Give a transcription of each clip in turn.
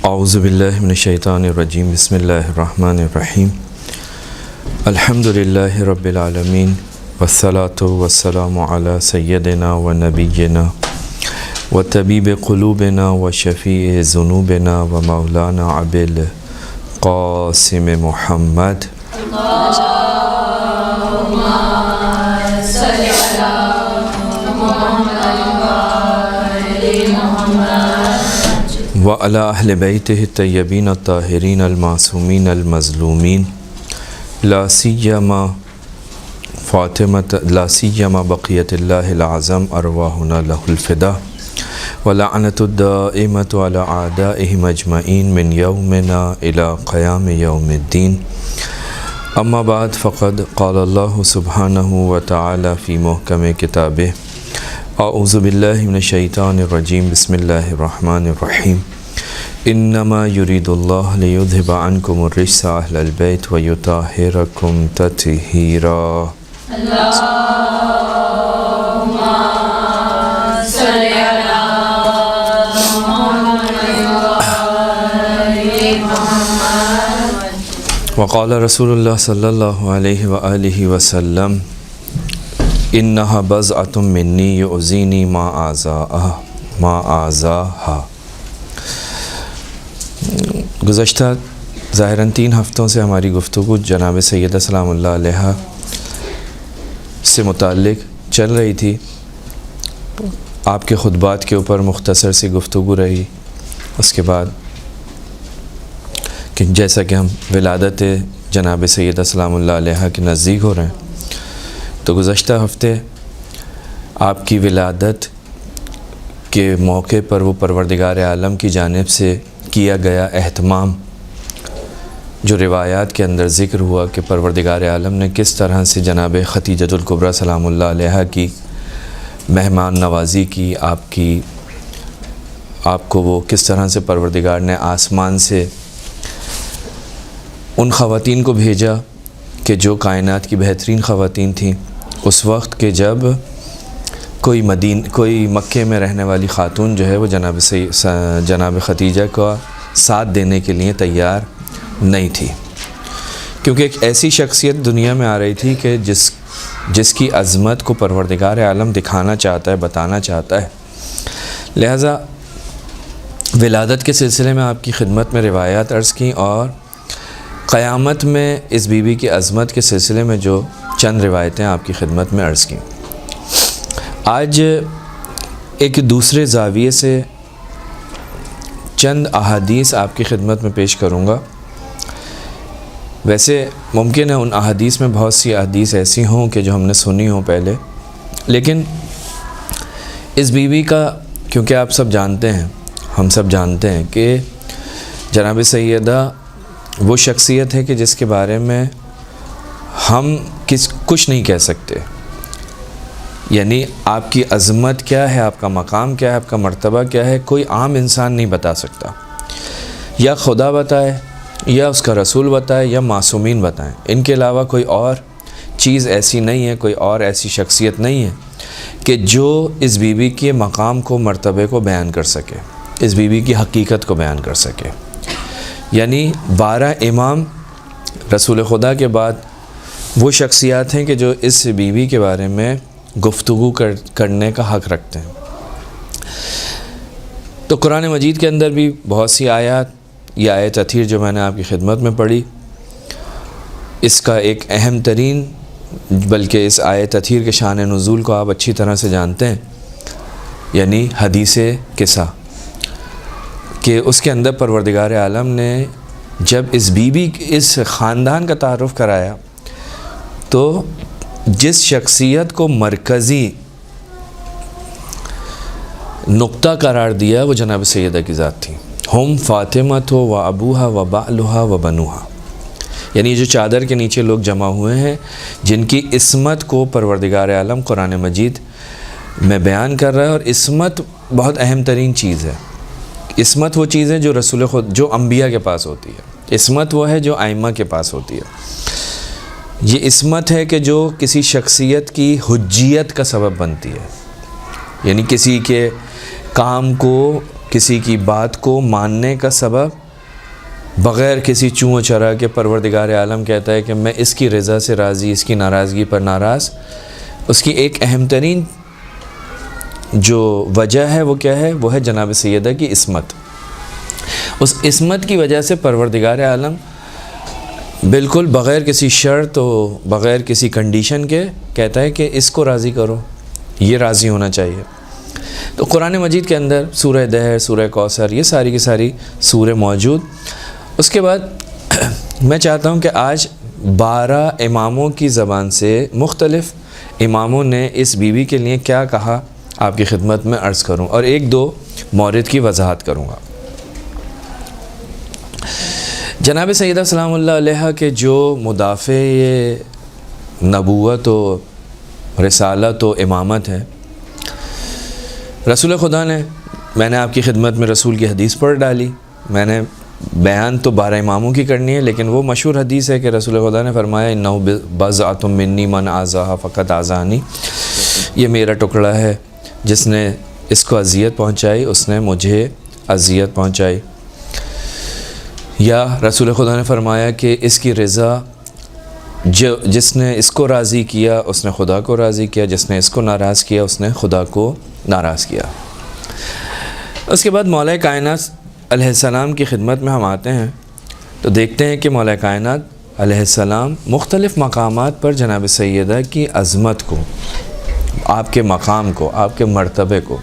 اعوذ باللہ من الشیطان الرجیم بسم اللہ الرحمن الرحیم الحمدللہ رب العالمین والصلاة والسلام علی سیدنا و نبینا و طبیب قلوبنا و شفیع ذنوبنا و مولانا ابی القاسم محمد وعلی اہل بیتہ الطیبین الطاہرین المعصومین المظلومین لا سیما بقیت اللہ العظم ارواحنا لہ الفدا ولعنت الدائمۃ علی اعدائہم اجمعین من یومنا الی قیام یوم الدین اما بعد فقد قال اللہ سبحانہ وتعالی فی محکم کتابہ اعوذ باللہ من الشیطان الرجیم بسم اللہ الرحمن الرحیم انما یرید اللہ لیذہب عنکم الرجس اہل البیت ویطہرکم تطہیرا اللہم صلی علی محمد وقال رسول اللہ صلی اللہ علیہ وآلہ وسلم انہا بضعۃ منی یؤذینی ما آذاہا۔ گزشتہ ظاہراً 3 ہفتوں سے ہماری گفتگو جناب سیدہ سلام اللہ علیہ سے متعلق چل رہی تھی۔ آپ کے خطبات کے اوپر مختصر سی گفتگو رہی۔ اس کے بعد کہ جیسا کہ ہم ولادت جناب سیدہ سلام اللہ علیہ کے نزدیک ہو رہے ہیں، تو گزشتہ ہفتے آپ کی ولادت کے موقع پر وہ پروردگار عالم کی جانب سے کیا گیا اہتمام، جو روایات کے اندر ذکر ہوا کہ پروردگار عالم نے کس طرح سے جناب ختیجۃ الکبریٰ سلام اللہ علیہ کی مہمان نوازی کی، آپ کو وہ کس طرح سے پروردگار نے آسمان سے ان خواتین کو بھیجا کہ جو کائنات کی بہترین خواتین تھیں، اس وقت کہ جب کوئی مکے میں رہنے والی خاتون جو ہے وہ جناب ختیجہ کا ساتھ دینے کے لیے تیار نہیں تھی، کیونکہ ایک ایسی شخصیت دنیا میں آ رہی تھی کہ جس کی عظمت کو پروردگار عالم دکھانا چاہتا ہے، بتانا چاہتا ہے۔ لہٰذا ولادت کے سلسلے میں آپ کی خدمت میں روایات عرض کی، اور قیامت میں اس بی بی کی عظمت کے سلسلے میں جو چند روایتیں آپ کی خدمت میں عرض کیں۔ آج ایک دوسرے زاویے سے چند احادیث آپ کی خدمت میں پیش کروں گا۔ ویسے ممکن ہے ان احادیث میں بہت سی احادیث ایسی ہوں کہ جو ہم نے سنی ہوں پہلے، لیکن اس بی بی کا، کیونکہ آپ سب جانتے ہیں، ہم سب جانتے ہیں کہ جناب سیدہ وہ شخصیت ہے کہ جس کے بارے میں ہم کچھ نہیں کہہ سکتے، یعنی آپ کی عظمت کیا ہے، آپ کا مقام کیا ہے، آپ کا مرتبہ کیا ہے، کوئی عام انسان نہیں بتا سکتا۔ یا خدا بتائے، یا اس کا رسول بتائے، یا معصومین بتائیں، ان کے علاوہ کوئی اور چیز ایسی نہیں ہے، کوئی اور ایسی شخصیت نہیں ہے کہ جو اس بی بی کے مقام کو، مرتبے کو بیان کر سکے، اس بی بی کی حقیقت کو بیان کر سکے۔ یعنی 12 امام رسول خدا کے بعد وہ شخصیات ہیں کہ جو اس بی بی کے بارے میں گفتگو کرنے کا حق رکھتے ہیں۔ تو قرآن مجید کے اندر بھی بہت سی آیات، یہ آیت تطہیر جو میں نے آپ کی خدمت میں پڑھی، اس کا ایک اہم ترین، بلکہ اس آیت تطہیر کے شان نزول کو آپ اچھی طرح سے جانتے ہیں، یعنی حدیث قصہ، کہ اس کے اندر پروردگار عالم نے جب اس بی بی اس خاندان کا تعارف کرایا، تو جس شخصیت کو مرکزی نقطہ قرار دیا وہ جناب سیدہ کی ذات تھی۔ ہم فاطمہ و ابوہا و بالہا و بنوہا، یعنی جو چادر کے نیچے لوگ جمع ہوئے ہیں، جن کی عصمت کو پروردگار عالم قرآن مجید میں بیان کر رہا ہے۔ اور عصمت بہت اہم ترین چیز ہے۔ عصمت وہ چیز ہے جو انبیاء کے پاس ہوتی ہے، عصمت وہ ہے جو ائمہ کے پاس ہوتی ہے۔ یہ عصمت ہے کہ جو کسی شخصیت کی حجیت کا سبب بنتی ہے، یعنی کسی کے کام کو کسی کی بات کو ماننے کا سبب بغیر کسی چوں و چرا کے پروردگار عالم کہتا ہے کہ میں اس کی رضا سے راضی، اس کی ناراضگی پر ناراض. اس کی ایک اہم ترین جو وجہ ہے وہ کیا ہے؟ وہ ہے جناب سیدہ کی عصمت. اس عصمت کی وجہ سے پروردگار عالم بالکل بغیر کسی شرط و بغیر کسی کنڈیشن کے کہتا ہے کہ اس کو راضی کرو، یہ راضی ہونا چاہیے. تو قرآن مجید کے اندر سورہ دہر، سورہ کوثر، یہ ساری کی ساری سورہ موجود. اس کے بعد میں چاہتا ہوں کہ آج 12 اماموں کی زبان سے مختلف اماموں نے اس بیوی کے لیے کیا کہا آپ کی خدمت میں عرض کروں، اور 1-2 مورد کی وضاحت کروں گا. جناب سیدہ سلام اللہ علیہ کے جو مدافع نبوت و رسالت و امامت ہے، رسول خدا نے، میں نے آپ کی خدمت میں رسول کی حدیث پڑھ ڈالی. میں نے بیان تو 12 اماموں کی کرنی ہے، لیکن وہ مشہور حدیث ہے کہ رسول خدا نے فرمایا انہ بضعۃ منی من آذاہا فقط آذانی، یہ میرا ٹکڑا ہے، جس نے اس کو اذیت پہنچائی اس نے مجھے اذیت پہنچائی. یا رسول خدا نے فرمایا کہ اس کی رضا، جس نے اس کو راضی کیا اس نے خدا کو راضی کیا، جس نے اس کو ناراض کیا اس نے خدا کو ناراض کیا. اس کے بعد مولا کائنات علیہ السلام کی خدمت میں ہم آتے ہیں تو دیکھتے ہیں کہ مولا کائنات علیہ السلام مختلف مقامات پر جناب سیدہ کی عظمت کو، آپ کے مقام کو، آپ کے مرتبے کو،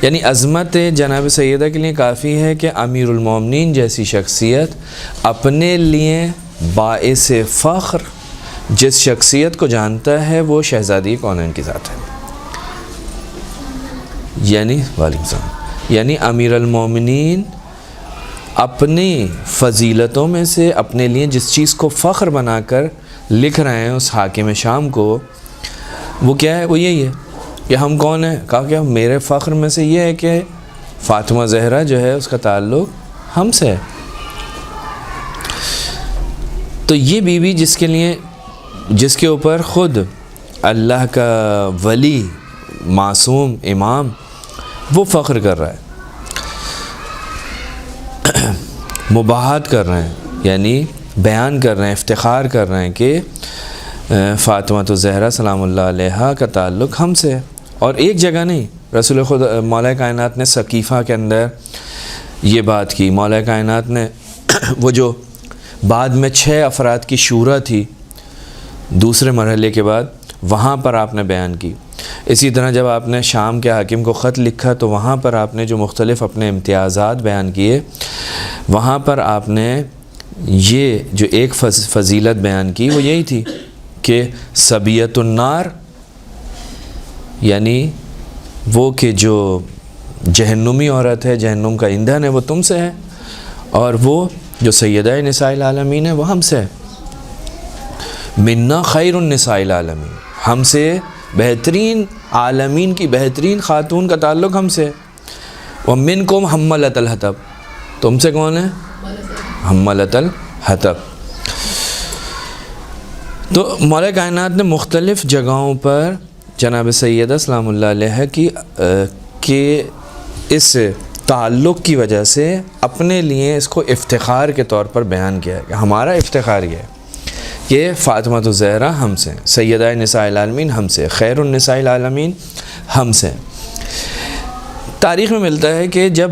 یعنی عظمت جناب سیدہ کے لیے کافی ہے کہ امیر المومنین جیسی شخصیت اپنے لیے باعث فخر جس شخصیت کو جانتا ہے وہ شہزادی کونین کی ذات ہے. یعنی امیر المومنین اپنی فضیلتوں میں سے اپنے لیے جس چیز کو فخر بنا کر لکھ رہے ہیں اس حاکم شام کو، وہ کیا ہے؟ وہ یہی ہے کہ ہم کون ہیں. کہا کہ میرے فخر میں سے یہ ہے کہ فاطمہ زہرا جو ہے اس کا تعلق ہم سے ہے. تو یہ بیوی جس کے اوپر خود اللہ کا ولی معصوم امام وہ فخر کر رہا ہے، مباحات کر رہے ہیں، یعنی بیان کر رہے ہیں، افتخار کر رہے ہیں کہ فاطمہ زہرا سلام اللہ علیہا کا تعلق ہم سے ہے. اور ایک جگہ نہیں، رسول خدا مولا کائنات نے ثقیفہ کے اندر یہ بات کی. مولا کائنات نے وہ جو بعد میں 6 افراد کی شورا تھی دوسرے مرحلے کے بعد، وہاں پر آپ نے بیان کی. اسی طرح جب آپ نے شام کے حاکم کو خط لکھا تو وہاں پر آپ نے جو مختلف اپنے امتیازات بیان کیے، وہاں پر آپ نے یہ جو ایک فضیلت بیان کی وہ یہی تھی کہ صبیۃ النار، یعنی وہ کہ جو جہنمی عورت ہے، جہنم کا ایندھن ہے، وہ تم سے ہے، اور وہ جو سیدہ نساء العالمین ہے وہ ہم سے ہے. منا خیر النساء العالمین، ہم سے بہترین عالمین کی بہترین خاتون کا تعلق ہم سے. ومنکم حملۃ الحطب، تم سے کون ہے؟ حملۃ الحطب. تو مولا کائنات نے مختلف جگہوں پر جناب سیدہ سلام اللہ علیہ کی اس تعلق کی وجہ سے اپنے لیے اس کو افتخار کے طور پر بیان کیا ہے کہ ہمارا افتخار یہ ہے کہ فاطمہ الزہرا ہم سے، سیدہ نساء العالمین ہم سے، خیر النساء العالمین ہم سے. تاریخ میں ملتا ہے کہ جب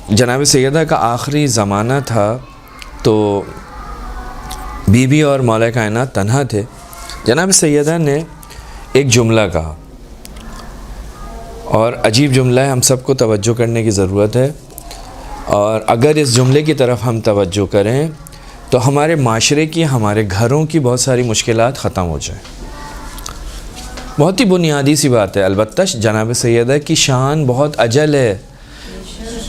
جناب سیدہ کا آخری زمانہ تھا تو بی بی اور مولا کائنات تنہا تھے. جناب سیدہ نے ایک جملہ کہا، اور عجیب جملہ ہے، ہم سب کو توجہ کرنے کی ضرورت ہے. اور اگر اس جملے کی طرف ہم توجہ کریں تو ہمارے معاشرے کی، ہمارے گھروں کی بہت ساری مشکلات ختم ہو جائیں. بہت ہی بنیادی سی بات ہے. البتہ جناب سیدہ کی شان بہت اجل ہے.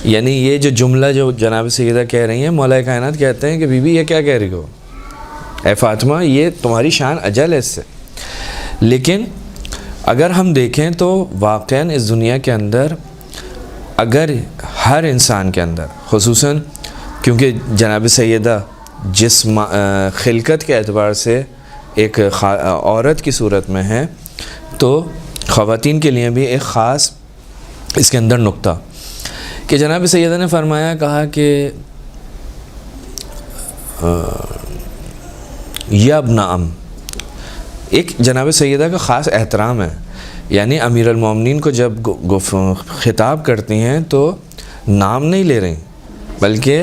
یعنی یہ جو جملہ جو جناب سیدہ کہہ رہی ہیں، مولا کائنات کہتے ہیں کہ بی بی یہ کیا کہہ رہی ہو، اے فاطمہ یہ تمہاری شان اجل ہے اس سے. لیکن اگر ہم دیکھیں تو واقعاً اس دنیا کے اندر اگر ہر انسان کے اندر، خصوصاً کیونکہ جناب سیدہ جس خلقت کے اعتبار سے ایک عورت کی صورت میں ہے، تو خواتین کے لیے بھی ایک خاص اس کے اندر نقطہ کہ جناب سیدہ نے فرمایا، کہا کہ یا ابن ام، ایک جناب سیدہ کا خاص احترام ہے، یعنی امیر المومنین کو جب خطاب کرتی ہیں تو نام نہیں لے رہی بلکہ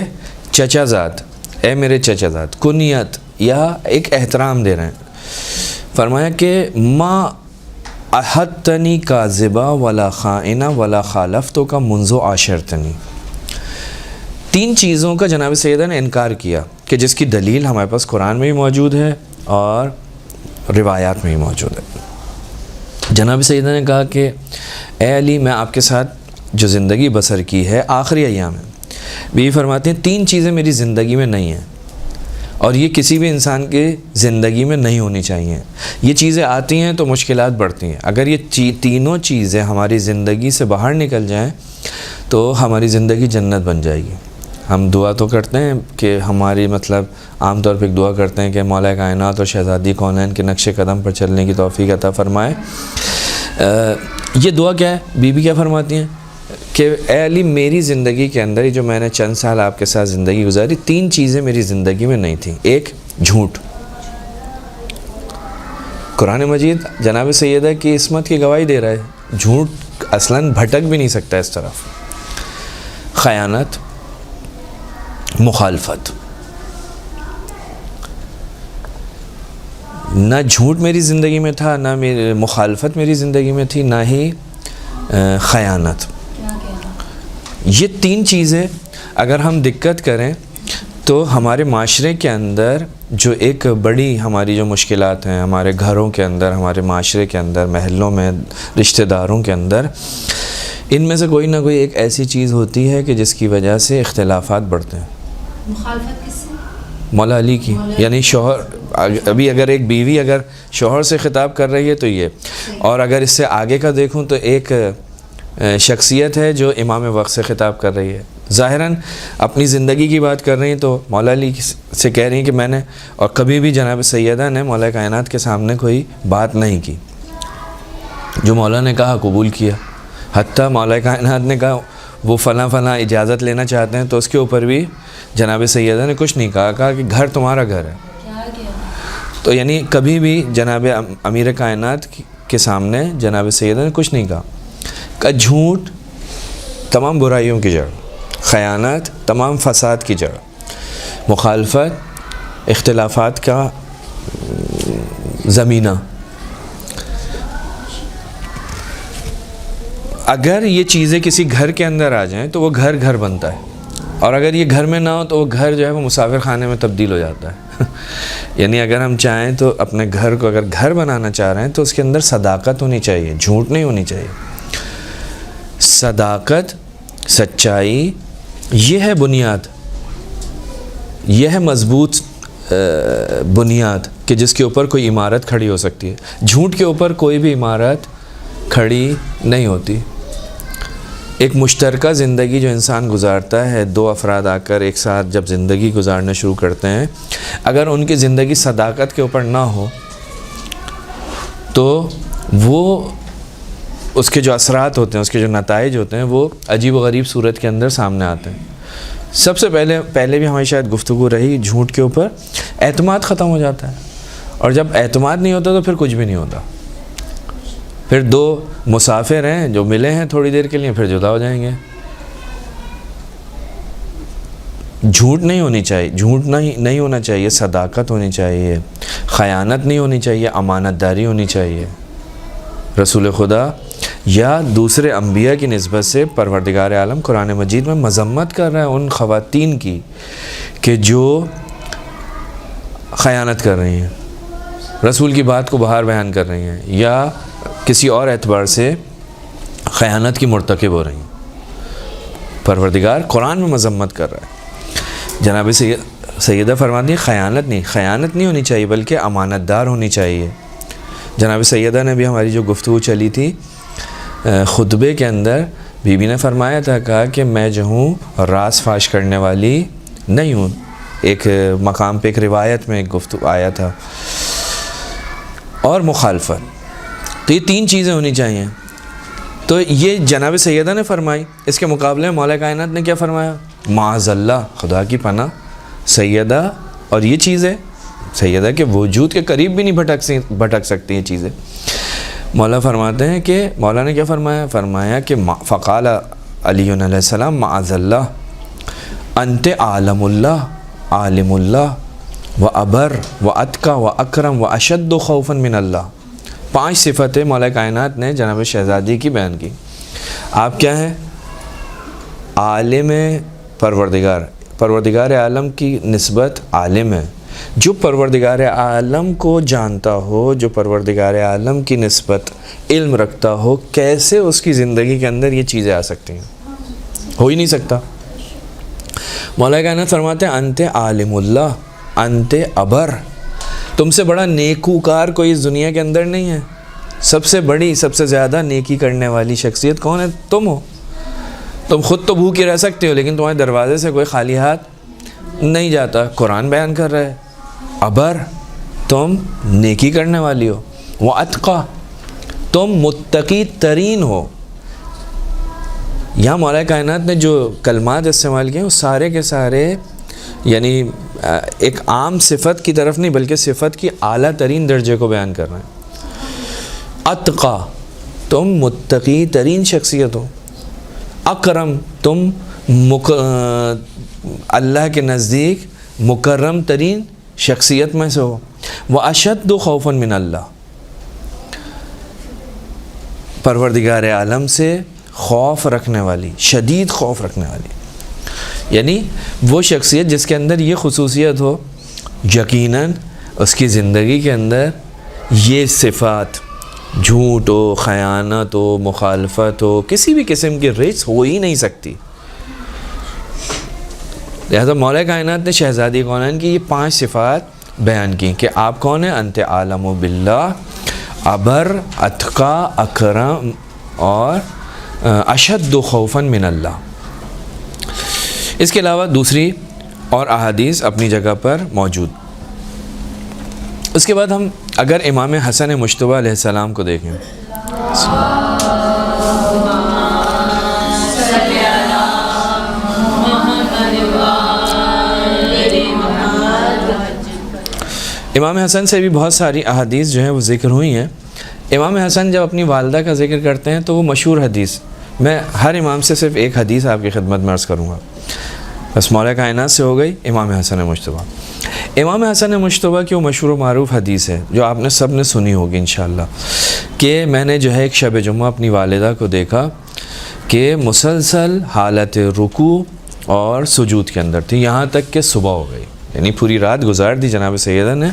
چچا زاد، اے میرے چچا زاد، کنیت یا ایک احترام دے رہے ہیں۔ فرمایا کہ ما احدتنی کاذبا ولا خائنہ ولا خالفتو کا منذ عاشرتنی، 3 چیزوں کا جناب سیدہ نے انکار کیا کہ جس کی دلیل ہمارے پاس قرآن میں بھی موجود ہے اور روایات میں بھی موجود ہے۔ جناب سیدہ نے کہا کہ اے علی، میں آپ کے ساتھ جو زندگی بسر کی ہے آخری ایام میں، بیوی فرماتی ہیں 3 چیزیں میری زندگی میں نہیں ہیں اور یہ کسی بھی انسان کی زندگی میں نہیں ہونی چاہیے۔ یہ چیزیں آتی ہیں تو مشکلات بڑھتی ہیں، اگر یہ تینوں چیزیں ہماری زندگی سے باہر نکل جائیں تو ہماری زندگی جنت بن جائے گی۔ ہم دعا تو کرتے ہیں کہ ہماری عام طور پہ ایک دعا کرتے ہیں کہ مولا کائنات اور شہزادی کونین کے نقش قدم پر چلنے کی توفیق عطا فرمائے۔ یہ دعا کیا ہے؟ بی بی کیا فرماتی ہیں کہ اے علی، میری زندگی کے اندر جو میں نے چند سال آپ کے ساتھ زندگی گزاری، 3 چیزیں میری زندگی میں نہیں تھیں۔ ایک، جھوٹ۔ قرآن مجید جناب سیدہ کی عصمت کی گواہی دے رہا ہے، جھوٹ اصلاً بھٹک بھی نہیں سکتا اس طرف۔ خیانت، مخالفت۔ نہ جھوٹ میری زندگی میں تھا، نہ میری مخالفت میری زندگی میں تھی، نہ ہی خیانت۔ یہ 3 چیزیں اگر ہم دقت کریں تو ہمارے معاشرے کے اندر جو ایک بڑی ہماری جو مشکلات ہیں، ہمارے گھروں کے اندر، ہمارے معاشرے کے اندر، محلوں میں، رشتہ داروں کے اندر، ان میں سے کوئی نہ کوئی ایک ایسی چیز ہوتی ہے کہ جس کی وجہ سے اختلافات بڑھتے ہیں۔ مخالفت کس سے؟ مولا علی کی، یعنی شوہر، ابھی اگر ایک بیوی اگر شوہر سے خطاب کر رہی ہے تو یہ، اور اگر اس سے آگے کا دیکھوں تو ایک شخصیت ہے جو امام وقت سے خطاب کر رہی ہے، ظاہراً اپنی زندگی کی بات کر رہی ہیں، تو مولا علی سے کہہ رہی ہیں کہ میں نے، اور کبھی بھی جناب سیدہ نے مولا کائنات کے سامنے کوئی بات نہیں کی، جو مولا نے کہا قبول کیا، حتیٰ مولا کائنات نے کہا وہ فلاں فلاں اجازت لینا چاہتے ہیں تو اس کے اوپر بھی جناب سیدہ نے کچھ نہیں کہا کہ گھر تمہارا گھر ہے۔ تو یعنی کبھی بھی جناب امیر کائنات کے سامنے جناب سیدہ نے کچھ نہیں کہا۔ کہ جھوٹ تمام برائیوں کی جڑ، خیانت تمام فساد کی جڑ، مخالفت اختلافات کا زمینہ۔ اگر یہ چیزیں کسی گھر کے اندر آ جائیں تو وہ گھر گھر بنتا ہے، اور اگر یہ گھر میں نہ ہو تو وہ گھر جو ہے وہ مسافر خانے میں تبدیل ہو جاتا ہے۔ یعنی اگر ہم چاہیں تو اپنے گھر کو اگر گھر بنانا چاہ رہے ہیں تو اس کے اندر صداقت ہونی چاہیے، جھوٹ نہیں ہونی چاہیے۔ صداقت، سچائی، یہ ہے بنیاد، یہ ہے مضبوط بنیاد کہ جس کے اوپر کوئی عمارت کھڑی ہو سکتی ہے۔ جھوٹ کے اوپر کوئی بھی عمارت کھڑی نہیں ہوتی۔ ایک مشترکہ زندگی جو انسان گزارتا ہے، 2 افراد آ کر ایک ساتھ جب زندگی گزارنا شروع کرتے ہیں، اگر ان کی زندگی صداقت کے اوپر نہ ہو تو وہ اس کے جو اثرات ہوتے ہیں، اس کے جو نتائج ہوتے ہیں، وہ عجیب و غریب صورت کے اندر سامنے آتے ہیں۔ سب سے پہلے بھی ہماری شاید گفتگو رہی جھوٹ کے اوپر، اعتماد ختم ہو جاتا ہے، اور جب اعتماد نہیں ہوتا تو پھر کچھ بھی نہیں ہوتا۔ پھر 2 مسافر ہیں جو ملے ہیں تھوڑی دیر کے لیے، پھر جدا ہو جائیں گے۔ جھوٹ نہیں ہونی چاہیے، جھوٹ نہیں ہونا چاہیے، صداقت ہونی چاہیے، خیانت نہیں ہونی چاہیے، امانت داری ہونی چاہیے۔ رسول خدا یا دوسرے انبیاء کی نسبت سے پروردگار عالم قرآن مجید میں مذمت کر رہا ہے ان خواتین کی کہ جو خیانت کر رہی ہیں، رسول کی بات کو باہر بیان کر رہی ہیں، یا کسی اور اعتبار سے خیانت کی مرتکب ہو رہی ہیں۔ پروردگار قرآن میں مذمت کر رہا ہے۔ جناب سیدہ فرماتی ہیں خیانت نہیں ہونی چاہیے بلکہ امانت دار ہونی چاہیے۔ جناب سیدہ نے بھی ہماری جو گفتگو چلی تھی خطبے کے اندر، بی بی نے فرمایا تھا، کہا کہ میں جو ہوں راز فاش کرنے والی نہیں ہوں۔ ایک مقام پہ ایک روایت میں ایک گفتگو آیا تھا۔ اور مخالفت، تو یہ 3 چیزیں ہونی چاہیے۔ تو یہ جناب سیدہ نے فرمائی. اس کے مقابلے میں مولا کائنات نے کیا فرمایا؟ معاذ اللہ، خدا کی پناہ، سیدہ اور یہ چیزیں سیدہ کے وجود کے قریب بھی نہیں بھٹک سکتی یہ چیزیں. مولا فرماتے ہیں کہ مولا نے کیا فرمایا؟ فرمایا کہ فقال علی علیہ السلام معاذ اللہ انت عالم اللہ عالم اللہ و ابر و اتقی و اکرم و اشد خوفا من اللہ. 5 صفتیں مولا کائنات نے جناب شہزادی کی بیان کی. آپ کیا ہیں؟ عالم پروردگار، پروردگار عالم کی نسبت عالم ہے. جو پروردگار عالم کو جانتا ہو، جو پروردگار عالم کی نسبت علم رکھتا ہو، کیسے اس کی زندگی کے اندر یہ چیزیں آ سکتی ہیں؟ ہو ہی نہیں سکتا. مولا کائنات فرماتے ہیں انت عالم اللہ انت ابر، تم سے بڑا نیکوکار کوئی اس دنیا کے اندر نہیں ہے. سب سے بڑی، سب سے زیادہ نیکی کرنے والی شخصیت کون ہے؟ تم ہو. تم خود تو بھوکے رہ سکتے ہو لیکن تمہارے دروازے سے کوئی خالی ہاتھ نہیں جاتا. قرآن بیان کر رہا ہے ابر، تم نیکی کرنے والی ہو. وہ اتقی، تم متقی ترین ہو. یہاں مولا کائنات نے جو کلمات استعمال کیے وہ سارے کے سارے یعنی ایک عام صفت کی طرف نہیں بلکہ صفت کی اعلیٰ ترین درجے کو بیان کر رہے ہیں. اتقی، تم متقی ترین شخصیت ہو. اکرم، تم اللہ کے نزدیک مکرم ترین شخصیت میں سے ہو. وہ اشد خوفا من اللہ، پروردگار عالم سے خوف رکھنے والی، شدید خوف رکھنے والی. یعنی وہ شخصیت جس کے اندر یہ خصوصیت ہو، یقیناً اس کی زندگی کے اندر یہ صفات، جھوٹ ہو، خیانت ہو، مخالفت ہو، کسی بھی قسم کی رجس ہو ہی نہیں سکتی. لہذا مولا کائنات نے شہزادی کونین کی یہ 5 صفات بیان کی کہ آپ کون ہیں؟ انت عالم باللہ، ابر، اتقی، اکرم اور اشد خوفا من اللہ. اس کے علاوہ دوسری اور احادیث اپنی جگہ پر موجود. اس کے بعد ہم اگر امام حسن مجتبی علیہ السلام کو دیکھیں، امام حسن سے بھی بہت ساری احادیث جو ہیں وہ ذکر ہوئی ہیں. امام حسن جب اپنی والدہ کا ذکر کرتے ہیں تو وہ مشہور حدیث، میں ہر امام سے صرف ایک حدیث آپ کی خدمت میں عرض کروں گا. بس مولا کائنات سے ہو گئی امام حسن مجتبی. امام حسن مجتبی کی وہ مشہور و معروف حدیث ہے جو آپ نے سب نے سنی ہوگی انشاءاللہ، کہ میں نے جو ہے ایک شب جمعہ اپنی والدہ کو دیکھا کہ مسلسل حالت رکوع اور سجود کے اندر تھی یہاں تک کہ صبح ہو گئی. یعنی پوری رات گزار دی جناب سیدہ نے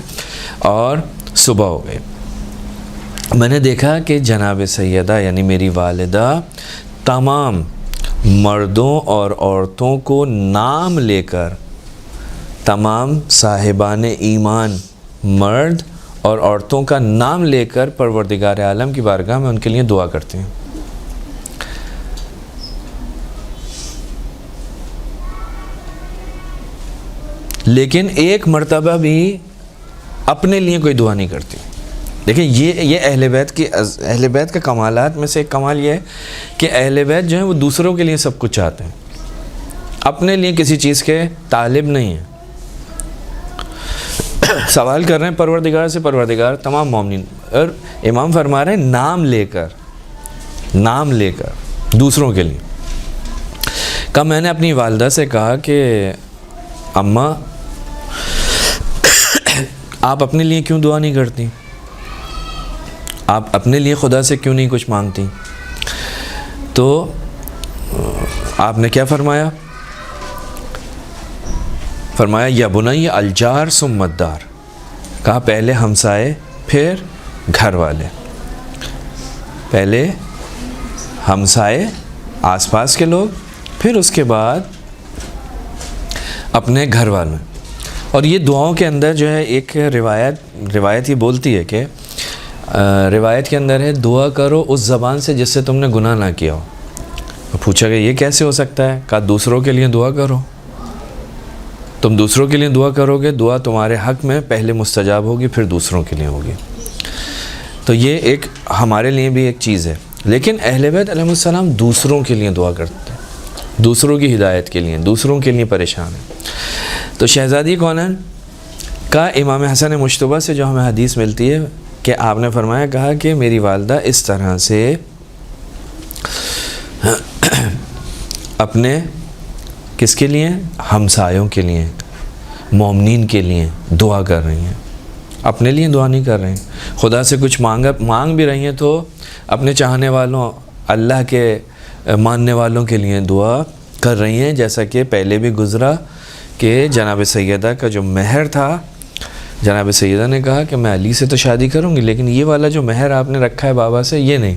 اور صبح ہو گئی. میں نے دیکھا کہ جناب سیدہ یعنی میری والدہ تمام مردوں اور عورتوں کو نام لے کر، تمام صاحبان ایمان مرد اور عورتوں کا نام لے کر پروردگار عالم کی بارگاہ میں ان کے لیے دعا کرتے ہیں. لیکن ایک مرتبہ بھی اپنے لیے کوئی دعا نہیں کرتی. دیکھیں یہ اہل بیت کا کمالات میں سے ایک کمال یہ ہے کہ اہل بیت جو ہیں وہ دوسروں کے لیے سب کچھ چاہتے ہیں، اپنے لیے کسی چیز کے طالب نہیں ہیں. سوال کر رہے ہیں پروردگار سے، پروردگار تمام مومنین، اور امام فرما رہے ہیں نام لے کر دوسروں کے لیے. میں نے اپنی والدہ سے کہا کہ اماں آپ اپنے لیے کیوں دعا نہیں کرتی؟ آپ اپنے لیے خدا سے کیوں نہیں کچھ مانگتی؟ تو آپ نے کیا فرمایا؟ فرمایا یا بنی الجار ثم الدار. کہا پہلے ہمسائے پھر گھر والے، پہلے ہمسائے آس پاس کے لوگ، پھر اس کے بعد اپنے گھر والوں. اور یہ دعاؤں کے اندر جو ہے ایک روایت یہ بولتی ہے کہ روایت کے اندر ہے دعا کرو اس زبان سے جس سے تم نے گناہ نہ کیا ہو. پوچھا کہ یہ کیسے ہو سکتا ہے؟ کہا دوسروں کے لیے دعا کرو. تم دوسروں کے لیے دعا کرو گے، دعا تمہارے حق میں پہلے مستجاب ہوگی پھر دوسروں کے لیے ہوگی. تو یہ ایک ہمارے لیے بھی ایک چیز ہے لیکن اہل بیت علیہ السلام دوسروں کے لیے دعا کرتے ہیں، دوسروں کی ہدایت کے لیے، دوسروں کے لیے پریشان ہیں۔ تو شہزادی کونین کا امام حسن مجتبیٰ سے جو ہمیں حدیث ملتی ہے کہ آپ نے فرمایا، کہا کہ میری والدہ اس طرح سے اپنے کس کے لیے؟ ہمسایوں کے لیے، مومنین کے لیے دعا کر رہی ہیں، اپنے لیے دعا نہیں کر رہی ہیں۔ خدا سے کچھ مانگ بھی رہی ہیں تو اپنے چاہنے والوں، اللہ کے ماننے والوں کے لیے دعا کر رہی ہیں، جیسا کہ پہلے بھی گزرا کہ جناب سیدہ کا جو مہر تھا، جناب سیدہ نے کہا کہ میں علی سے تو شادی کروں گی، لیکن یہ والا جو مہر آپ نے رکھا ہے بابا سے، یہ نہیں۔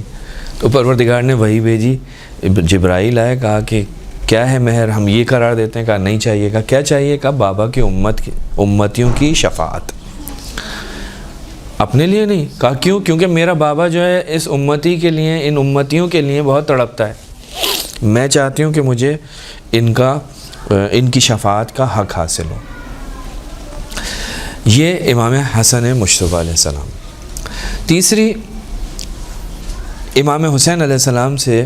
تو پروردگار نے وہی بھیجی، جبرائیل آئے، کہا کہ کیا ہے مہر، ہم یہ قرار دیتے ہیں۔ کہا نہیں چاہیے۔ کہا کیا چاہیے؟ کہا بابا کی امتیوں کی شفاعت، اپنے لیے نہیں۔ کہا کیوں؟ کیونکہ میرا بابا جو ہے اس امتی کے لیے، ان امتیوں کے لیے بہت تڑپتا ہے، میں چاہتی ہوں کہ مجھے ان کی شفاعت کا حق حاصل ہو۔ یہ امام حسن مجتبیٰ علیہ السلام۔ تیسری، امام حسین علیہ السلام سے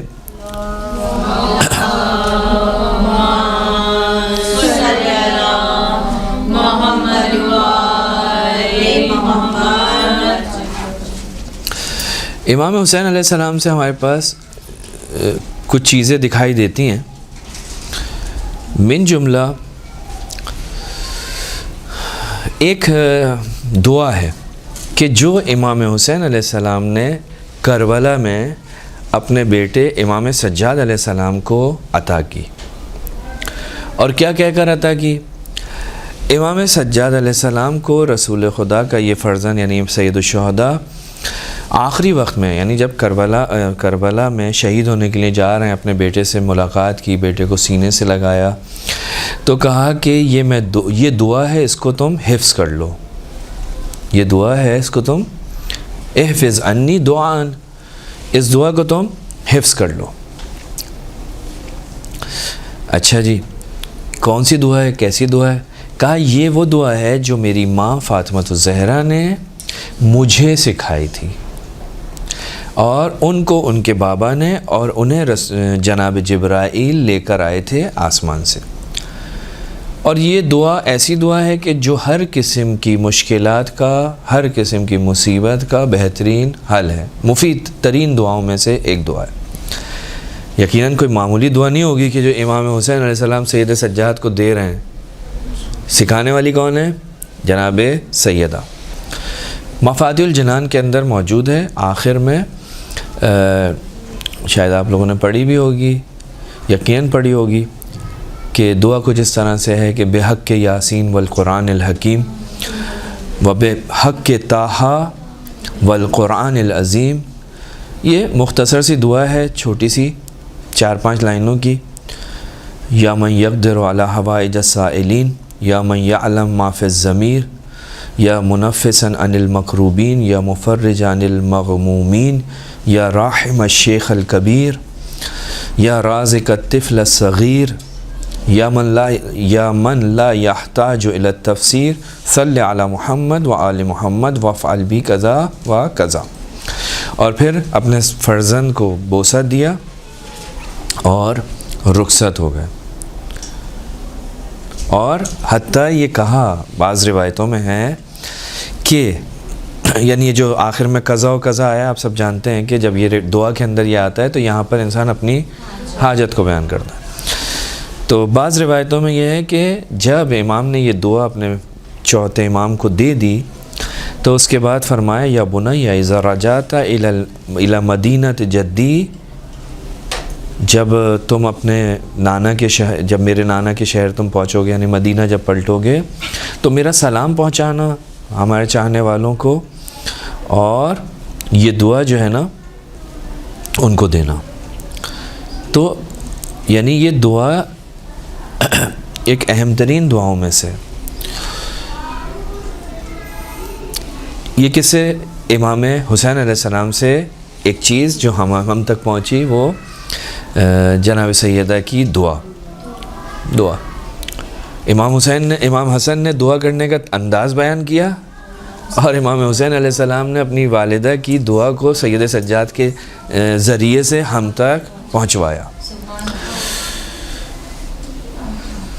امام حسین علیہ السلام سے ہمارے پاس کچھ چیزیں دکھائی دیتی ہیں، من جملہ ایک دعا ہے کہ جو امام حسین علیہ السلام نے کربلا میں اپنے بیٹے امام سجاد علیہ السلام کو عطا کی، اور کیا کہہ کر عطا کی؟ امام سجاد علیہ السلام کو رسول خدا کا یہ فرزند، یعنی سید الشہداء، آخری وقت میں، یعنی جب کربلا میں شہید ہونے کے لیے جا رہے ہیں، اپنے بیٹے سے ملاقات کی، بیٹے کو سینے سے لگایا، تو کہا کہ یہ دعا ہے، اس کو تم حفظ کر لو، یہ دعا ہے، اس کو تم احفظ انی دعان، اس دعا کو تم حفظ کر لو۔ اچھا جی، کون سی دعا ہے، کیسی دعا ہے؟ کہا یہ وہ دعا ہے جو میری ماں فاطمہ الزہرا نے مجھے سکھائی تھی، اور ان کو ان کے بابا نے، اور انہیں جناب جبرائیل لے کر آئے تھے آسمان سے۔ اور یہ دعا ایسی دعا ہے کہ جو ہر قسم کی مشکلات کا، ہر قسم کی مصیبت کا بہترین حل ہے، مفید ترین دعاؤں میں سے ایک دعا ہے۔ یقیناً کوئی معمولی دعا نہیں ہوگی کہ جو امام حسین علیہ السلام سید سجاد کو دے رہے ہیں۔ سکھانے والی کون ہے؟ جناب سیدہ۔ مفاتیح الجنان کے اندر موجود ہے، آخر میں شاید آپ لوگوں نے پڑھی بھی ہوگی، یقیناً پڑھی ہوگی، کہ دعا کچھ اس طرح سے ہے کہ بحق کے یاسین والقرآن الحکیم و بحق کے طٰہٰ والقرآن العظیم۔ یہ مختصر سی دعا ہے، چھوٹی سی 4-5 لائنوں کی۔ یا من یقدر علی حوائج السائلین، یا من یعلم ما فی الضمیر، یا منفسا عن المکروبین، یا مفرج عن المغمومین، یا راحم الشیخ الکبیر، یا رازق الطفل الصغیر، یا من لا یحتاج الی التفسیر، صلی علی محمد و آل محمد وافعل بی کذا و کذا۔ اور پھر اپنے فرزند کو بوسہ دیا اور رخصت ہو گئے، اور حتیٰ یہ کہا، بعض روایتوں میں ہے کہ یعنی یہ جو آخر میں قضا و قضا آیا، آپ سب جانتے ہیں کہ جب یہ دعا کے اندر یہ آتا ہے تو یہاں پر انسان اپنی حاجت کو بیان کرتا ہے۔ تو بعض روایتوں میں یہ ہے کہ جب امام نے یہ دعا اپنے چوتھے امام کو دے دی تو اس کے بعد فرمایا، یا بنی اذا رجعت الی مدینۃ جدی، جب تم اپنے نانا کے شہر، جب میرے نانا کے شہر تم پہنچو گے، یعنی مدینہ جب پلٹو گے، تو میرا سلام پہنچانا ہمارے چاہنے والوں کو، اور یہ دعا جو ہے نا ان کو دینا۔ تو یعنی یہ دعا ایک اہم ترین دعاؤں میں سے، یہ کسے؟ امام حسین علیہ السلام سے ایک چیز جو ہم تک پہنچی، وہ جناب سیدہ کی دعا۔ امام حسن نے دعا کرنے کا انداز بیان کیا، اور امام حسین علیہ السلام نے اپنی والدہ کی دعا کو سید سجاد کے ذریعے سے ہم تک پہنچوایا.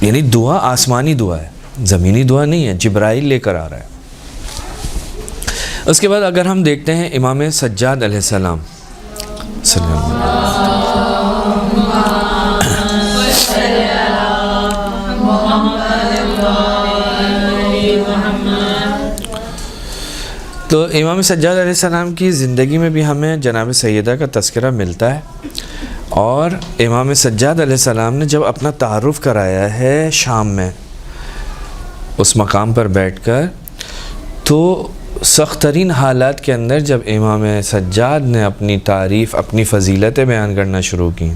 یعنی دعا آسمانی دعا ہے، زمینی دعا نہیں ہے، جبرائیل لے کر آ رہا ہے. اس کے بعد اگر ہم دیکھتے ہیں امام سجاد علیہ السلام صلی اللہ علیہ وسلم، تو امام سجاد علیہ السلام کی زندگی میں بھی ہمیں جناب سیدہ کا تذکرہ ملتا ہے. اور امام سجاد علیہ السلام نے جب اپنا تعارف کرایا ہے شام میں اس مقام پر بیٹھ کر، تو سخت ترین حالات کے اندر جب امام سجاد نے اپنی تعریف، اپنی فضیلتیں بیان کرنا شروع کی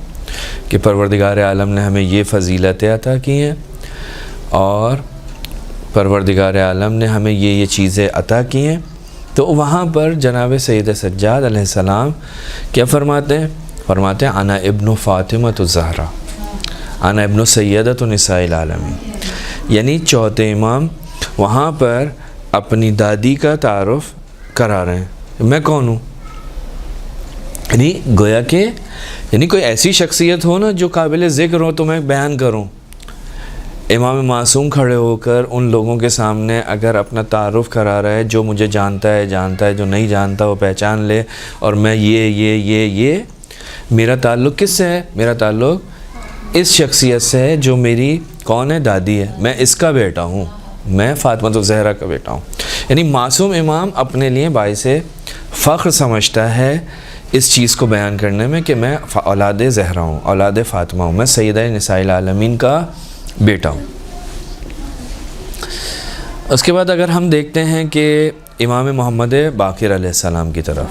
کہ پروردگار عالم نے ہمیں یہ فضیلتیں عطا کی ہیں اور پروردگار عالم نے ہمیں یہ چیزیں عطا کی ہیں، تو وہاں پر جناب سید سجاد علیہ السلام کیا فرماتے ہیں؟ فرماتے ہیں انا ابن فاطمۃ الزہرا، انا ابن سیدۃ نساء العالمین. یعنی چوتھے امام وہاں پر اپنی دادی کا تعارف کرا رہے ہیں، میں کون ہوں. یعنی گویا کہ یعنی کوئی ایسی شخصیت ہو نا جو قابل ذکر ہو تو میں بیان کروں. امام معصوم کھڑے ہو کر ان لوگوں کے سامنے اگر اپنا تعارف کرا رہا ہے، جو مجھے جانتا ہے جانتا ہے، جو نہیں جانتا وہ پہچان لے، اور میں یہ میرا تعلق کس سے ہے؟ میرا تعلق اس شخصیت سے ہے جو میری کون ہے؟ دادی ہے. میں اس کا بیٹا ہوں، میں فاطمہ الزہرا کا بیٹا ہوں. یعنی معصوم امام اپنے لیے باعث فخر سمجھتا ہے اس چیز کو بیان کرنے میں کہ میں اولاد زہرا ہوں، اولاد فاطمہ ہوں، میں سیدہ نساء العالمین کا بیٹا ہوں. اس کے بعد اگر ہم دیکھتے ہیں کہ امام محمد باقر علیہ السلام کی طرف،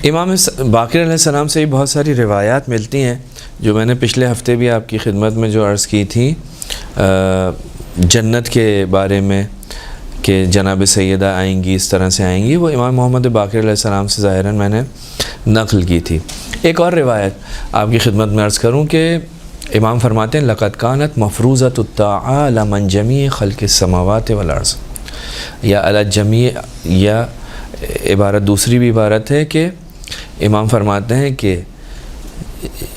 امام باقر علیہ السلام سے بہت ساری روایات ملتی ہیں جو میں نے پچھلے ہفتے بھی آپ کی خدمت میں جو عرض کی تھی جنت کے بارے میں کہ جناب سیدہ آئیں گی، اس طرح سے آئیں گی، وہ امام محمد باقر علیہ السلام سے ظاہراً میں نے نقل کی تھی. ایک اور روایت آپ کی خدمت میں عرض کروں کہ امام فرماتے ہیں لقد کانت مفروضۃ الطاعہ علی من جمیع خلق السماوات والارض، یا علی جمیع، یا عبارت دوسری بھی عبارت ہے کہ امام فرماتے ہیں کہ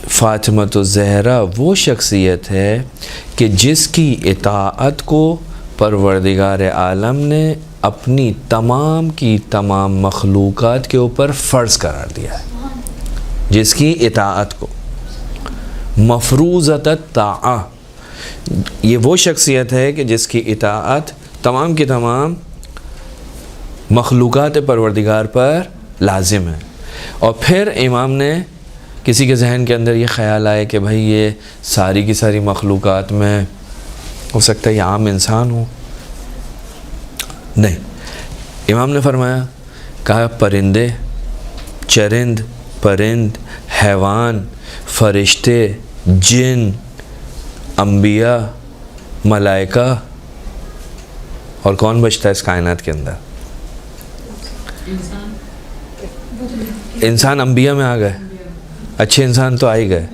فاطمۃ الزہرا وہ شخصیت ہے کہ جس کی اطاعت کو پروردگار عالم نے اپنی تمام کی تمام مخلوقات کے اوپر فرض قرار دیا ہے. جس کی اطاعت کو مفروضۃ الطاعہ، یہ وہ شخصیت ہے کہ جس کی اطاعت تمام کی تمام مخلوقات پروردگار پر لازم ہے. اور پھر امام نے کسی کے ذہن کے اندر یہ خیال آئے کہ بھائی یہ ساری کی ساری مخلوقات میں ہو سکتا ہے یہ عام انسان ہو. نہیں، امام نے فرمایا، کہا پرندے، چرند، پرند، حیوان، فرشتے، جن، انبیاء، ملائکہ، اور کون بچتا ہے اس کائنات کے اندر؟ انسان انبیاء میں آ گئے، اچھے انسان تو آ ہی گئے،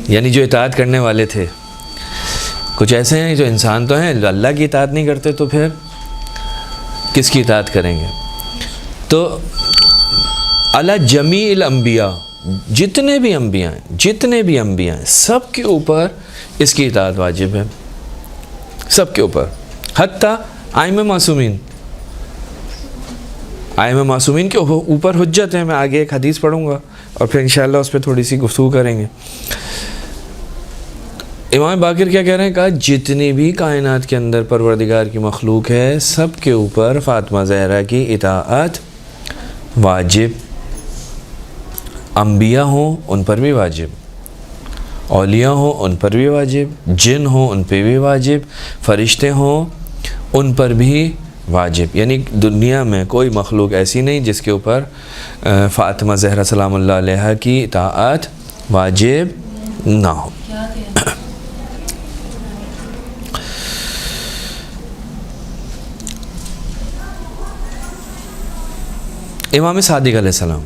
یعنی جو اطاعت کرنے والے تھے. کچھ ایسے ہیں جو انسان تو ہیں، اللہ کی اطاعت نہیں کرتے تو پھر کس کی اطاعت کریں گے؟ تو علی جمیع الانبیاء، جتنے بھی انبیاء ہیں سب کے اوپر اس کی اطاعت واجب ہے، سب کے اوپر، حتیٰ ائمہ معصومین کے اوپر حجت ہے. میں آگے ایک حدیث پڑھوں گا اور پھر انشاءاللہ اس پہ تھوڑی سی گفتگو کریں گے. امام باقر کیا کہہ رہے ہیں؟ کہا جتنی بھی کائنات کے اندر پروردگار کی مخلوق ہے سب کے اوپر فاطمہ زہرا کی اطاعت واجب. انبیاء ہوں ان پر بھی واجب، اولیاء ہوں ان پر بھی واجب، جن ہوں ان پہ بھی واجب، فرشتے ہوں ان پر بھی واجب. یعنی دنیا میں کوئی مخلوق ایسی نہیں جس کے اوپر فاطمہ زہرا سلام اللہ علیہا کی اطاعت واجب نہ ہو. امام صادق علیہ السلام،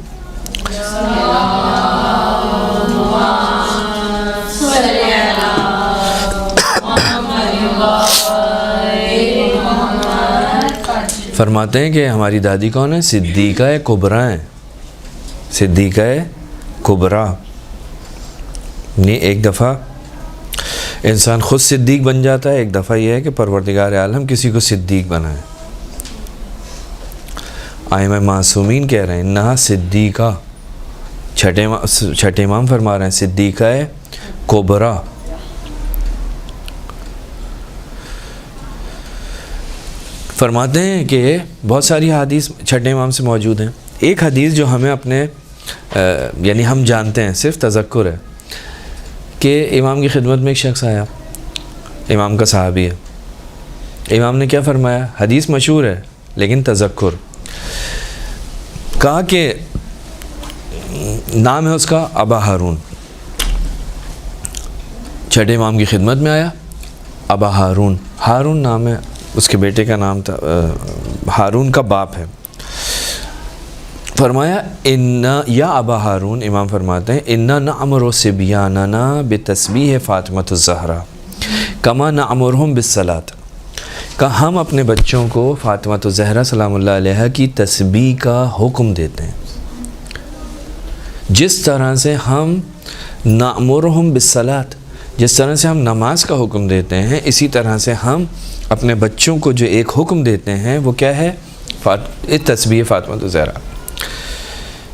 فرماتے ہیں کہ ہماری دادی کون ہے؟ صدیقہ کبریٰ ہیں، صدیقہ کبریٰ۔ نہیں، ایک دفعہ انسان خود صدیق بن جاتا ہے، ایک دفعہ یہ ہے کہ پروردگار عالم کسی کو صدیق بنائے۔ ائمہ معصومین کہہ رہے ہیں انہا صدیقہ، چھٹے امام فرما رہے ہیں صدیقہ کبریٰ۔ فرماتے ہیں کہ بہت ساری حدیث چھٹے امام سے موجود ہیں۔ ایک حدیث جو ہمیں اپنے یعنی ہم جانتے ہیں، صرف تذکر ہے، کہ امام کی خدمت میں ایک شخص آیا، امام کا صحابی ہے۔ امام نے کیا فرمایا؟ حدیث مشہور ہے لیکن تذکر، کہا کہ نام ہے اس کا ابا ہارون۔ چھٹے امام کی خدمت میں آیا، ابا ہارون، ہارون نام ہے اس کے بیٹے کا نام تھا، ہارون کا باپ ہے۔ فرمایا یا ابا ہارون، امام فرماتے ہیں انا نعمر صبیاننا بتسبیح فاطمۃ الزہرا کما نعمرہم بالصلاۃ، کہ ہم اپنے بچوں کو فاطمۃ الزہرا سلام اللہ علیہا کی تسبیح کا حکم دیتے ہیں، جس طرح سے ہم نعمرہم بالصلاۃ، جس طرح سے ہم نماز کا حکم دیتے ہیں، اسی طرح سے ہم اپنے بچوں کو جو ایک حکم دیتے ہیں وہ کیا ہے؟ تسبیح فاطمۃ الزہرا۔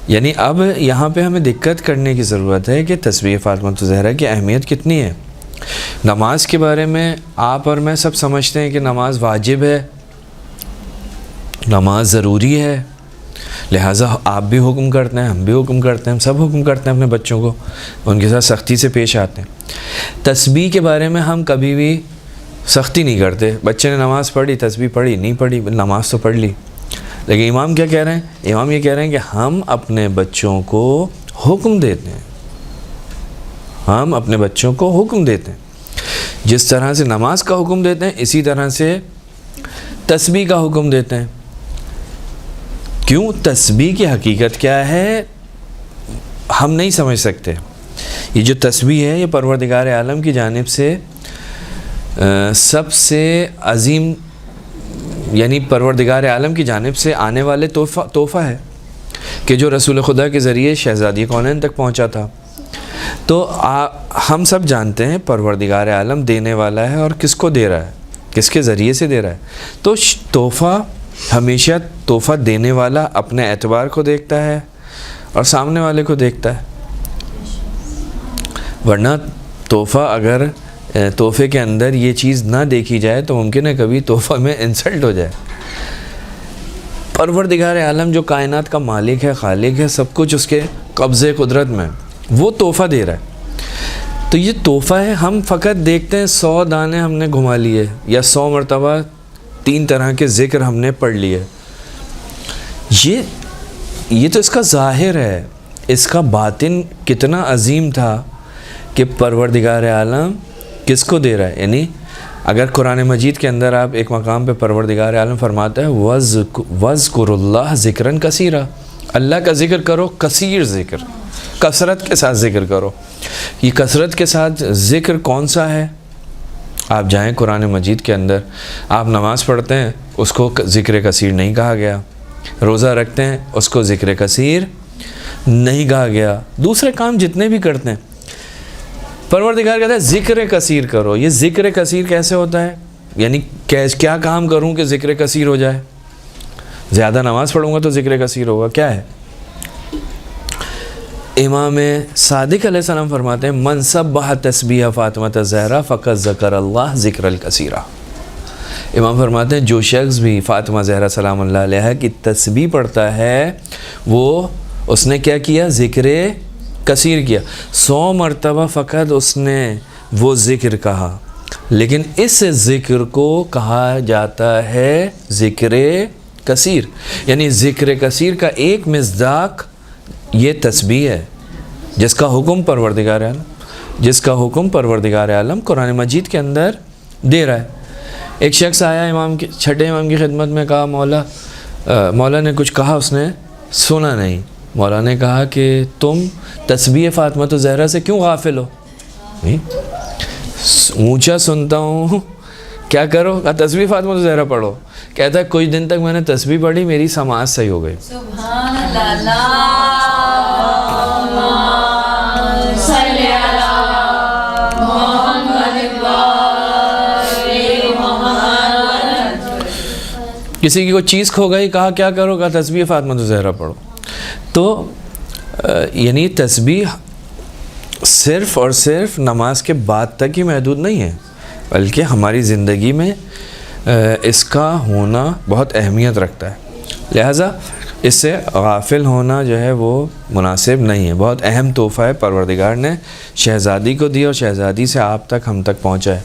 یعنی اب یہاں پہ ہمیں دقت کرنے کی ضرورت ہے کہ تسبیح فاطمۃ الزہرا کی اہمیت کتنی ہے۔ نماز کے بارے میں آپ اور میں سب سمجھتے ہیں کہ نماز واجب ہے، نماز ضروری ہے، لہٰذا آپ بھی حکم کرتے ہیں، ہم بھی حکم کرتے ہیں، ہم سب حکم کرتے ہیں اپنے بچوں کو، ان کے ساتھ سختی سے پیش آتے ہیں۔ تسبیح کے بارے میں ہم کبھی بھی سختی نہیں کرتے، بچے نے نماز پڑھی، تسبیح پڑھی نہیں پڑھی، نماز تو پڑھ لی۔ لیکن امام کیا کہہ رہے ہیں؟ امام یہ کہہ رہے ہیں کہ ہم اپنے بچوں کو حکم دیتے ہیں، ہم اپنے بچوں کو حکم دیتے ہیں، جس طرح سے نماز کا حکم دیتے ہیں اسی طرح سے تسبیح کا حکم دیتے ہیں۔ کیوں؟ تسبیح کی حقیقت کیا ہے ہم نہیں سمجھ سکتے۔ یہ جو تسبیح ہے یہ پروردگار عالم کی جانب سے سب سے عظیم، یعنی پروردگار عالم کی جانب سے آنے والے تحفہ ہے کہ جو رسول خدا کے ذریعے شہزادی کونین تک پہنچا تھا۔ تو ہم سب جانتے ہیں پروردگار عالم دینے والا ہے، اور کس کو دے رہا ہے، کس کے ذریعے سے دے رہا ہے۔ تو تحفہ ہمیشہ تحفہ دینے والا اپنے اعتبار کو دیکھتا ہے اور سامنے والے کو دیکھتا ہے، ورنہ تحفہ اگر تحفے کے اندر یہ چیز نہ دیکھی جائے تو ممکن ہے کبھی تحفہ میں انسلٹ ہو جائے۔ پروردگار عالم جو کائنات کا مالک ہے، خالق ہے، سب کچھ اس کے قبضے قدرت میں، وہ تحفہ دے رہا ہے۔ تو یہ تحفہ ہے، ہم فقط دیکھتے ہیں 100 دانے ہم نے گھما لیے، یا 100 مرتبہ 3 طرح کے ذکر ہم نے پڑھ لیے۔ یہ تو اس کا ظاہر ہے، اس کا باطن کتنا عظیم تھا کہ پروردگار عالم کس کو دے رہا ہے۔ یعنی اگر قرآن مجید کے اندر آپ ایک مقام پہ پروردگار عالم فرماتا ہے وَاذْكُرُوا اللَّهَ ذِكْرًا كَثِيرًا، اللہ کا ذکر کرو، کثیر ذکر، کثرت کے ساتھ ذکر کرو۔ یہ کثرت کے ساتھ ذکر کون سا ہے؟ آپ جائیں قرآن مجید کے اندر، آپ نماز پڑھتے ہیں اس کو ذکر کثیر نہیں کہا گیا، روزہ رکھتے ہیں اس کو ذکر کثیر نہیں کہا گیا، دوسرے کام جتنے بھی کرتے ہیں پروردگار کہتا ہے ذکر کثیر کرو۔ یہ ذکر کثیر کیسے ہوتا ہے؟ یعنی کیا کام کروں کہ ذکر کثیر ہو جائے؟ زیادہ نماز پڑھوں گا تو ذکر کثیر ہوگا، کیا ہے؟ امام صادق علیہ السلام فرماتے ہیں من سبح تسبیح فاطمۃ الزہرا فقط ذکر اللہ ذکر الکثیرہ۔ امام فرماتے ہیں جو شخص بھی فاطمہ زہرا سلام اللہ علیہا کی تسبیح پڑھتا ہے وہ اس نے کیا کیا؟ ذکر کثیر کیا۔ 100 مرتبہ فقط اس نے وہ ذکر کہا، لیکن اس ذکر کو کہا جاتا ہے ذکر کثیر، یعنی ذکر کثیر کا ایک مصداق یہ تسبیح ہے جس کا حکم پروردگار عالم قرآن مجید کے اندر دے رہا ہے۔ ایک شخص آیا چھٹے امام کی خدمت میں، کہا مولا نے کچھ کہا، اس نے سنا نہیں۔ مولا نے کہا کہ تم تسبیح فاطمۃ الزہرا سے کیوں غافل ہو؟ اونچا سنتا ہوں، کیا کرو؟ تسبیح فاطمۃ الزہرا پڑھو۔ کہتا ہے کچھ دن تک میں نے تسبیح پڑھی، میری سماعت صحیح ہو گئی. سبحان اللہ. صلی علی محمد محمد. کسی کی کوئی چیز کھو گئی، کہا کیا کرو، کہا تسبیح فاطمہ الزہرا پڑھو. تو یعنی تسبیح صرف اور صرف نماز کے بعد تک ہی محدود نہیں ہے، بلکہ ہماری زندگی میں اس کا ہونا بہت اہمیت رکھتا ہے. لہٰذا اس سے غافل ہونا جو ہے وہ مناسب نہیں ہے. بہت اہم تحفہ ہے پروردگار نے شہزادی کو دیا اور شہزادی سے آپ تک ہم تک پہنچا ہے.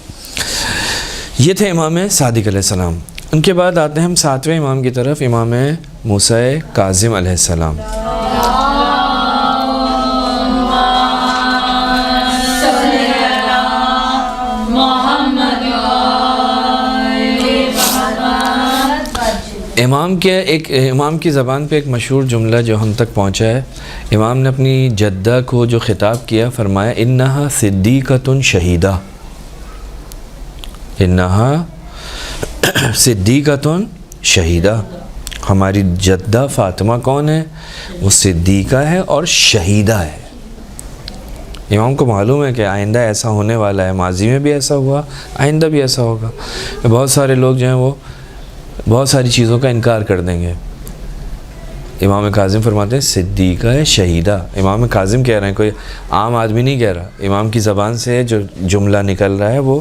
یہ تھے امام صادق علیہ السلام. ان کے بعد آتے ہیں ہم 7ویں امام کی طرف، امام موسیٰ کاظم علیہ السلام. امام کی زبان پہ ایک مشہور جملہ جو ہم تک پہنچا ہے. امام نے اپنی جدہ کو جو خطاب کیا، فرمایا انہا صدیقۃ شہیدہ. انہا صدیقۃ شہیدہ. ہماری جدہ فاطمہ کون ہے؟ وہ صدیقہ ہے اور شہیدہ ہے. امام کو معلوم ہے کہ آئندہ ایسا ہونے والا ہے، ماضی میں بھی ایسا ہوا، آئندہ بھی ایسا ہوگا. بہت سارے لوگ جو ہیں وہ بہت ساری چیزوں کا انکار کر دیں گے. امام کاظم فرماتے ہیں صدیقہ ہے شہیدہ. امام کاظم کہہ رہے ہیں، کوئی عام آدمی نہیں کہہ رہا. امام کی زبان سے جو جملہ نکل رہا ہے وہ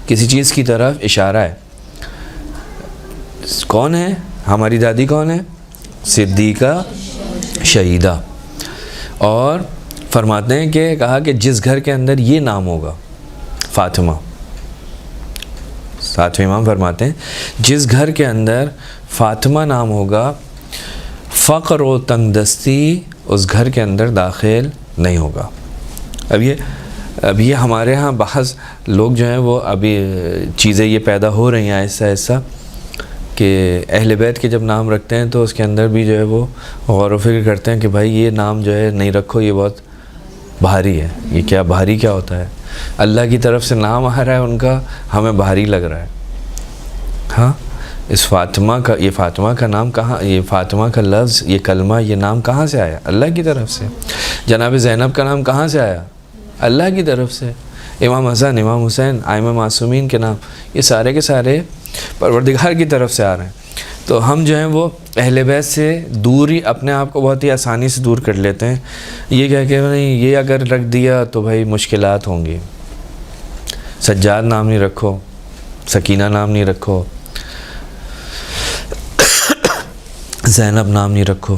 کسی چیز کی طرف اشارہ ہے. کون ہے ہماری دادی؟ کون ہے؟ صدیقہ شہیدہ. اور فرماتے ہیں کہ کہا کہ جس گھر کے اندر یہ نام ہوگا فاطمہ، 7ویں امام فرماتے ہیں جس گھر کے اندر فاطمہ نام ہوگا، فقر و تنگ دستی اس گھر کے اندر داخل نہیں ہوگا. اب یہ ہمارے ہاں بعض لوگ جو ہیں وہ ابھی چیزیں یہ پیدا ہو رہی ہیں آہستہ آہستہ کہ اہل بیت کے جب نام رکھتے ہیں تو اس کے اندر بھی جو ہے وہ غور و فکر کرتے ہیں کہ بھائی یہ نام جو ہے نہیں رکھو، یہ بہت بھاری ہے. یہ کیا بھاری کیا ہوتا ہے؟ اللہ کی طرف سے نام آ رہا ہے ان کا، ہمیں بھاری لگ رہا ہے. ہاں، اس فاطمہ کا، یہ فاطمہ کا نام کہاں، یہ فاطمہ کا لفظ، یہ کلمہ، یہ نام کہاں سے آیا؟ اللہ کی طرف سے. جناب زینب کا نام کہاں سے آیا؟ اللہ کی طرف سے. امام حسن، امام حسین، ائمہ معصومین کے نام، یہ سارے کے سارے پروردگار کی طرف سے آ رہے ہیں. تو ہم جو ہیں وہ اہل بیت سے دور ہی اپنے آپ کو بہت ہی آسانی سے دور کر لیتے ہیں، یہ کہہ کہ نہیں یہ اگر رکھ دیا تو بھائی مشکلات ہوں گی. سجاد نام نہیں رکھو، سکینہ نام نہیں رکھو، زینب نام نہیں رکھو.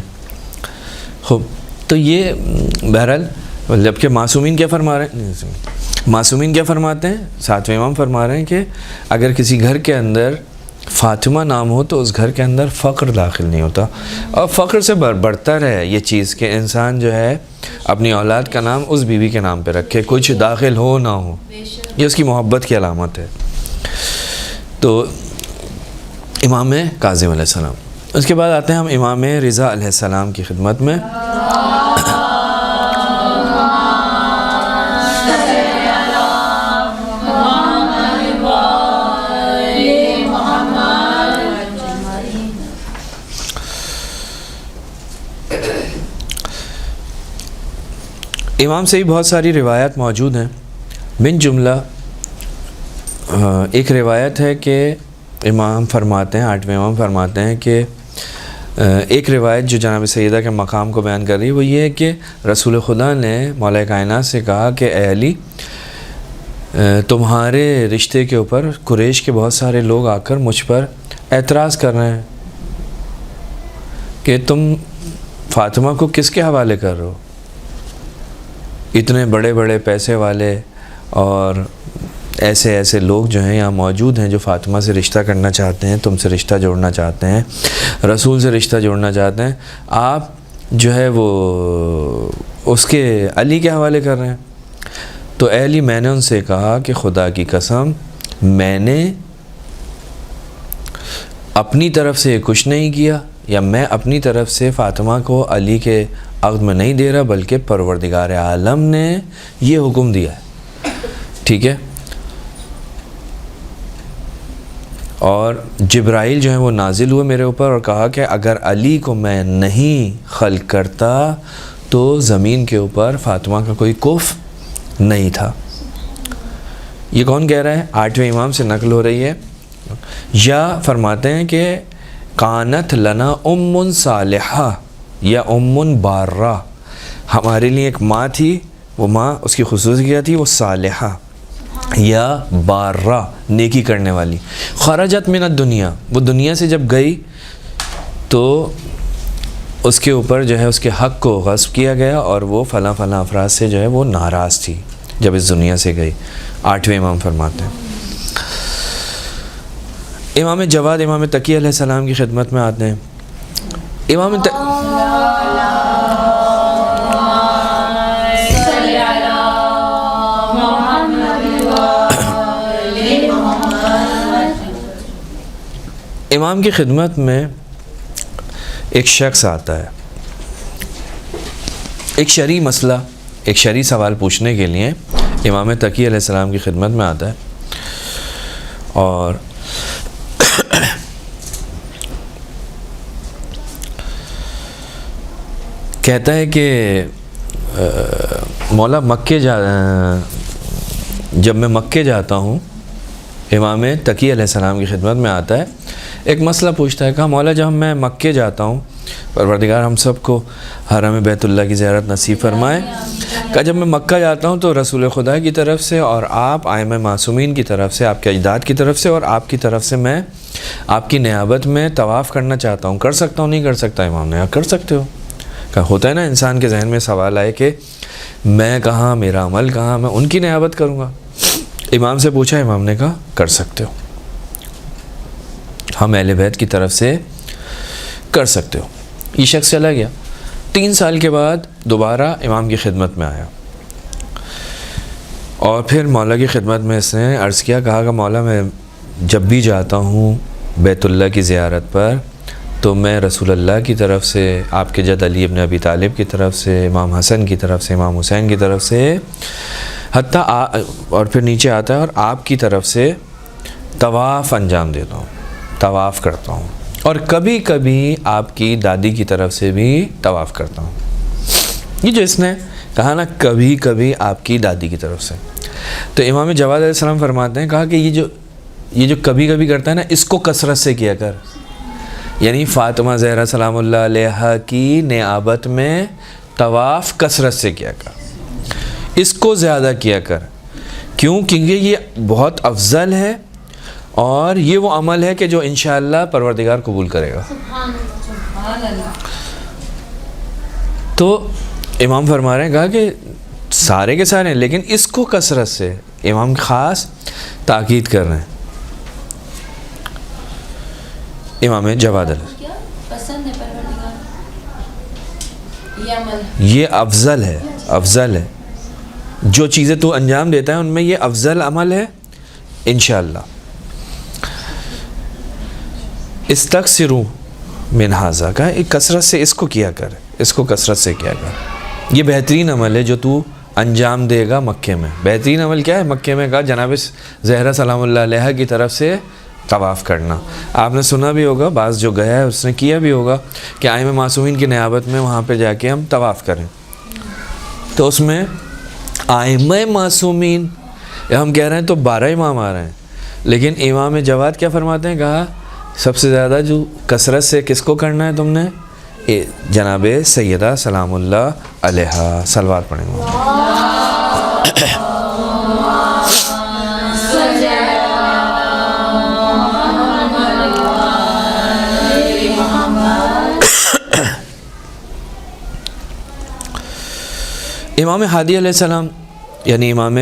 خوب، تو یہ بہرحال جبکہ معصومین کیا فرما رہے ہیں؟ معصومین کیا فرماتے ہیں؟ 7ویں امام فرما رہے ہیں کہ اگر کسی گھر کے اندر فاطمہ نام ہو تو اس گھر کے اندر فقر داخل نہیں ہوتا. اور فقر سے بڑھتر ہے یہ چیز کہ انسان جو ہے اپنی اولاد کا نام اس بیوی کے نام پہ رکھے، کچھ داخل ہو نہ ہو، یہ اس کی محبت کی علامت ہے. تو امام کاظم علیہ السلام. اس کے بعد آتے ہیں ہم امام رضا علیہ السلام کی خدمت میں. امام سے ہی بہت ساری روایات موجود ہیں. من جملہ ایک روایت ہے کہ امام فرماتے ہیں، 8ویں امام فرماتے ہیں کہ ایک روایت جو جناب سیدہ کے مقام کو بیان کر رہی ہے وہ یہ ہے کہ رسول خدا نے مولا کائنات سے کہا کہ اے علی، تمہارے رشتے کے اوپر قریش کے بہت سارے لوگ آ کر مجھ پر اعتراض کر رہے ہیں کہ تم فاطمہ کو کس کے حوالے کر رہے ہو؟ اتنے بڑے بڑے پیسے والے اور ایسے ایسے لوگ جو ہیں یہاں موجود ہیں جو فاطمہ سے رشتہ کرنا چاہتے ہیں، تم سے رشتہ جوڑنا چاہتے ہیں، رسول سے رشتہ جوڑنا چاہتے ہیں، آپ جو ہے وہ اس کے علی کے حوالے کر رہے ہیں. تو اے علی، میں نے ان سے کہا کہ خدا کی قسم میں نے اپنی طرف سے کچھ نہیں کیا، یا میں اپنی طرف سے فاطمہ کو علی کے عقد میں نہیں دے رہا، بلکہ پروردگار عالم نے یہ حکم دیا ہے. ٹھیک ہے، اور جبرائیل جو ہے وہ نازل ہوئے میرے اوپر اور کہا کہ اگر علی کو میں نہیں خلق کرتا تو زمین کے اوپر فاطمہ کا کوئی کف نہیں تھا. یہ کون کہہ رہا ہے؟ 8ویں امام سے نقل ہو رہی ہے. یا فرماتے ہیں کہ کانت لنا ام صالحہ یا ام بارہ، ہمارے لیے ایک ماں تھی، وہ ماں اس کی خصوصیت تھی وہ صالحہ یا بارہ، نیکی کرنے والی. خرجت من الدنیا، وہ دنیا سے جب گئی تو اس کے اوپر جو ہے اس کے حق کو غصب کیا گیا اور وہ فلاں فلاں افراد سے جو ہے وہ ناراض تھی جب اس دنیا سے گئی. 8ویں امام فرماتے ہیں. امام جواد امام تقی علیہ السلام کی خدمت میں آتے ہیں. امام کی خدمت میں ایک شخص آتا ہے، ایک شرعی مسئلہ، ایک شرعی سوال پوچھنے کے لیے امام تقی علیہ السلام کی خدمت میں آتا ہے اور کہتا ہے کہ مولا جب میں مکے جاتا ہوں، امام تقی علیہ السلام کی خدمت میں آتا ہے، ایک مسئلہ پوچھتا ہے. کہا مولا جب میں مکے جاتا ہوں، پروردگار ہم سب کو حرم بیت اللہ کی زیارت نصیب فرمائے. کہا جب میں مکہ جاتا ہوں تو رسول خدا کی طرف سے اور آپ ائمہ معصومین کی طرف سے، آپ کے اجداد کی طرف سے اور آپ کی طرف سے میں آپ کی نیابت میں طواف کرنا چاہتا ہوں. کر سکتا ہوں؟ نہیں کر سکتا. امام نے کہا کر سکتے ہو. کہا ہوتا ہے نا انسان کے ذہن میں سوال آئے کہ میں کہاں، میرا عمل کہاں، میں ان کی نیابت کروں گا. امام سے پوچھا، امام نے کہا کر سکتے ہو، ہم اہل بیت کی طرف سے کر سکتے ہو. یہ شخص چلا گیا. 3 سال کے بعد دوبارہ امام کی خدمت میں آیا اور پھر مولا کی خدمت میں اس نے عرض کیا. کہا کہ مولا میں جب بھی جاتا ہوں بیت اللہ کی زیارت پر تو میں رسول اللہ کی طرف سے، آپ کے جد علی ابن ابی طالب کی طرف سے، امام حسن کی طرف سے، امام حسین کی طرف سے، حتیٰ اور پھر نیچے آتا ہے اور آپ کی طرف سے طواف انجام دیتا ہوں، طواف کرتا ہوں، اور کبھی کبھی آپ کی دادی کی طرف سے بھی طواف کرتا ہوں. یہ جو اس نے کہا نا کبھی کبھی آپ کی دادی کی طرف سے، تو امام جواد علیہ السلام فرماتے ہیں، کہا کہ یہ جو کبھی کبھی کرتا ہے نا، اس کو کثرت سے کیا کر. یعنی فاطمہ زہرا سلام اللہ علیہا کی نیابت میں طواف کثرت سے کیا کر، اس کو زیادہ کیا کر. کیوں؟ کیونکہ یہ بہت افضل ہے اور یہ وہ عمل ہے کہ جو انشاءاللہ پروردگار قبول کرے گا. تو امام فرما رہے ہیں، کہا کہ سارے کے سارے ہیں لیکن اس کو کثرت سے، امام خاص تاکید کر رہے ہیں. امام جواد علیہ یہ افضل ہے، افضل ہے. جو چیزیں تو انجام دیتا ہے ان میں یہ افضل عمل ہے انشاءاللہ. استکثروا من ھذا، کا ایک کثرت سے اس کو کیا کر، اس کو کثرت سے کیا کر. یہ بہترین عمل ہے جو تو انجام دے گا مکے میں. بہترین عمل کیا ہے مکے میں؟ کہا جناب زہرا سلام اللہ علیہا کی طرف سے طواف کرنا. آپ نے سنا بھی ہوگا، بعض جو گیا ہے اس نے کیا بھی ہوگا کہ ائمہ معصومین کی نیابت میں وہاں پہ جا کے ہم طواف کریں. تو اس میں ائمہ معصومین ہم کہہ رہے ہیں تو 12 امام آ رہے ہیں، لیکن امام جواد کیا فرماتے ہیں؟ کہا سب سے زیادہ جو کثرت سے کس کو کرنا ہے تم نے؟ جناب سیدہ سلام اللہ علیہا. صلوات پڑھیں گے. امام ہادی علیہ السلام یعنی امام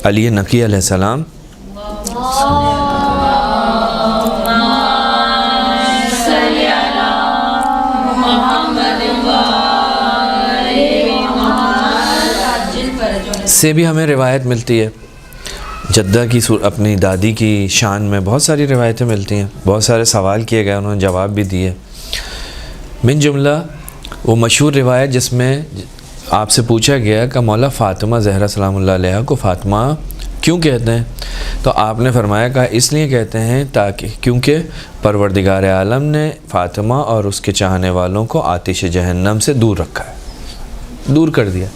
علی نقی علیہ السلام سے بھی ہمیں روایت ملتی ہے. جدہ کی اپنی دادی کی شان میں بہت ساری روایتیں ملتی ہیں، بہت سارے سوال کیے گئے، انہوں نے جواب بھی دیے. من جملہ وہ مشہور روایت جس میں آپ سے پوچھا گیا کہ مولا فاطمہ زہرا سلام اللہ علیہا کو فاطمہ کیوں کہتے ہیں؟ تو آپ نے فرمایا کہا اس لیے کہتے ہیں تاکہ کیونکہ پروردگار عالم نے فاطمہ اور اس کے چاہنے والوں کو آتش جہنم سے دور رکھا ہے، دور کر دیا۔